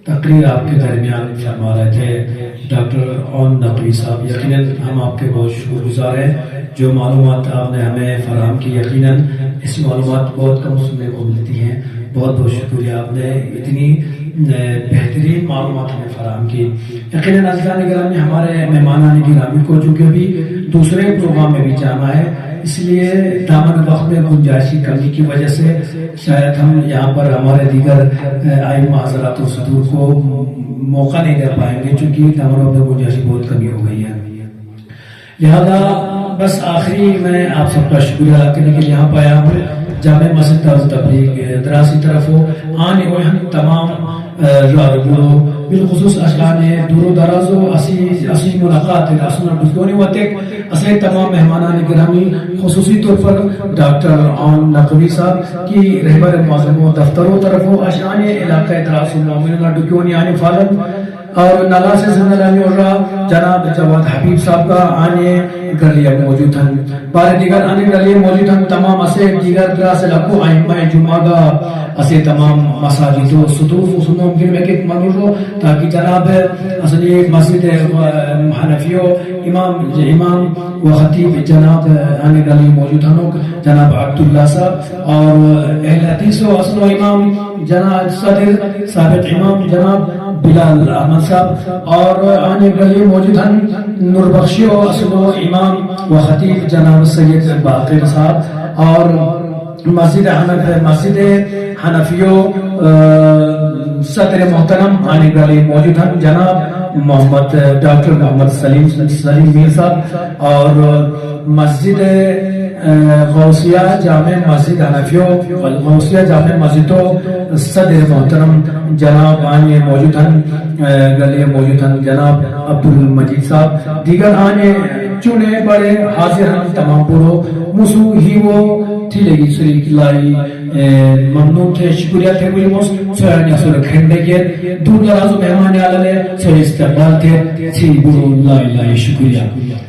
تقریر آپ کے درمیان فرما رہے تھے ڈاکٹر عون نقوی صاحب. یقیناً ہم آپ کے بہت شکر گزار ہیں جو معلومات آپ نے ہمیں فراہم کی. یقیناً اس معلومات بہت کم سننے کو ملتی ہیں. بہت بہت شکریہ, آپ نے اتنی بہترین معلومات ہمیں فراہم کی. یقیناً عزیزان گرامی ہمارے مہمانان گرامی کو چونکہ ابھی دوسرے پروگرام میں بھی جانا ہے اس لیے دامن وقت میں گنجائشی کمی کی وجہ سے شاید ہم یہاں پر ہمارے دیگر ائمہ حضرات و صدور کو موقع نہیں دے پائیں گے چونکہ دامن وقت میں گنجائشی بہت کمی ہو گئی ہے. لہذا بس آخری میں آپ سب کا شکریہ ادا کرنے کے لیے یہاں پایا ہوں. جامع مسجد دار تبلیغ دراسی طرف ہو آنے ہوئے ہم تمام بالخصوص اشکان دور و دراز و اسی ملاقات رسول بزگونی وتک اصل تمام مہمانان گرامی خصوصی طور پر ڈاکٹر عون نقوی صاحب کی رہبر معظم و دفتر و طرف ہو اشکان علاقہ دراز و مومن ڈکیونی آنے فالن اور نالا سے زندہ رہنے والا جناب جواد حبیب صاحب کا آنے گلیہ موجود ہیں. بارے دیگر آنے گلیہ موجود ہیں تمام اسے دیگر دراز لکو ائمہ جمعہ کا اسے تمام مساجد و صدوف و سنوں ممکن میں کہ منور ہو تاکہ جناب اصلی مسجد حنفیو امام و خطیب جناب آنے گلیہ موجود ہیں جناب عبداللہ صاحب اور اہل حدیث و اصل و امام جناب صدر ثابت امام جناب بلال احمد صاحب اور آنے گلیہ موجود ہیں نور بخشی و اصل و امام و خطیب جناب سید باقر صاحب اور مسجد حنفیو صدر محترم آنے گلیہ موجود ہیں جناب محمد ڈاکٹر محمد سلیم میر صاحب اور مسجد غوثیہ جامع مسجد حنفیو غوثیہ جامع مسجد و صدر محترم جناب آنے موجود ہیں گلیہ موجود ہیں جناب عبدالمجید صاحب دیگر آنے چونے بڑے حاضر ہیں تمام پورو مسو ہی وہ تھی لگی سری کلائی ممنون تھے شکریہ تھے کوئی موس سویرانی سور کھنڈے کے دور درازو مہمانی آلے سوری استقبال تھے تھی برو اللہ شکریہ.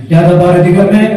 یہاں بارے دیگر میں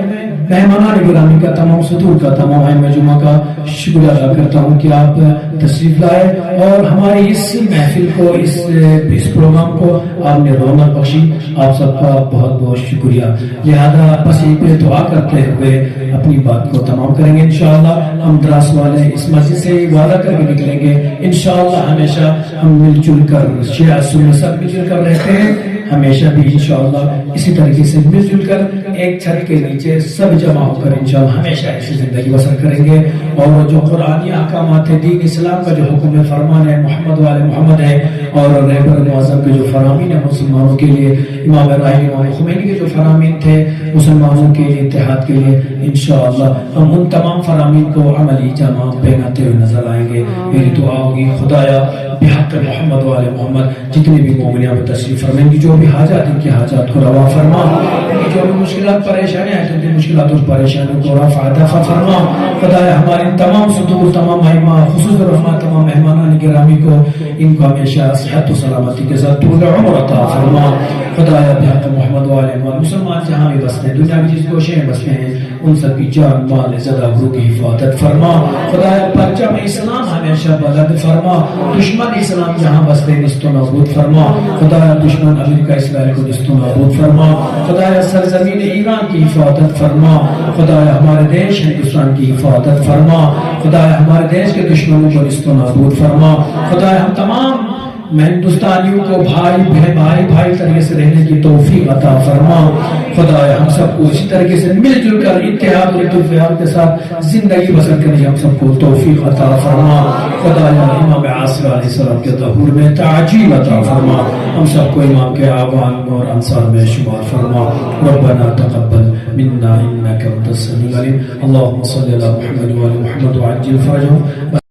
مہمانان گرامی کا تمام صدور کا تمام ائمہ جمعہ کا شکریہ ادا کرتا ہوں کہ آپ تشریف لائے اور ہماری اس محفل کو اس پروگرام کو آپ نے رونق بخشی. آپ سب کا بہت بہت شکریہ. لہذا بس یہ پہ دعا کرتے ہوئے اپنی بات کو تمام کریں گے. انشاءاللہ ہم دراس والے اس مسجد سے وعدہ کر کے نکلیں گے انشاءاللہ ہمیشہ ہم مل جل کر شیعہ سنی سب مل جل کر رہتے ہیں ہمیشہ بھی انشاءاللہ اسی طریقے سے مل جل کر ایک چھت کے نیچے سب جمع ہو کر انشاءاللہ ہمیشہ ایسی زندگی بسر کریں گے. اور جو قرآنی احکامات دین اسلام کا جو حکم فرمان ہے محمد وآل محمد ہے اور رہبر معظم کے جو فرامین ہیں مسلمانوں کے لیے امام راہی امام خمینی کے جو فرامین تھے مسلمانوں کے لیے اتحاد کے لیے انشاءاللہ ہم ان تمام فرامین کو عملی جامع پہناتے ہوئے نظر آئیں گے. میری دعا ہوگی خدایا بحق محمد وآل محمد جتنے بھی مومنیاں میں تشریف فرمائیں گی جو بھی حاجات ان کی حاجات کو روا فرما جو بھی مشکلات پریشانیاں ہیں ان مشکلات اور پریشانیوں کو رفع دفع فرما. خدایا ہمارے تمام صدور تمام ائمہ خصوص رحمت تمام مہمانان گرامی کو ان کو ہمیشہ صحت و سلامتی کے ساتھ طول عمر عطا فرما. خدایا بحق محمد وآل محمد مسلمان جہاں بھی بستے ہیں دنیا کی جس گوشے میں بستے ہیں ان سب کی جان مال عزت آبرو کی حفاظت فرما. خدایا پرچم اسلام ہمیشہ بلند فرما. دشمن اسلام جہاں بستے ہیں نست و نابود فرما. خدایا دشمن امریکہ اسرائیل کو نست و نابود فرما. خدایا سرزمین ایران کی حفاظت فرما. خدایا ہمارے دیش ہندوستان کی حفاظت فرما. خدایا ہمارے دیش کے دشمنوں کو نست و نابود فرما. خدایا ہم تمام ہندوستانیوں کو بھائی طریقے سے رہنے کی توفیق عطا فرما. خدایا ہم سب کو اسی طریقے سے مل جل کر اتحاد اور اتفاق کے ساتھ زندگی بسر کرنے ہم سب کو توفیق عطا فرما. خدایا امام عاصر علیہ السلام کے ظہور میں تعجیل عطا فرما. ہم سب کو امام کے آوان اور انصار میں شمار فرما. ربنا تقبل منا انك انت السميع العليم. اللهم صل على محمد وعلى محمد وعجل فرجهم.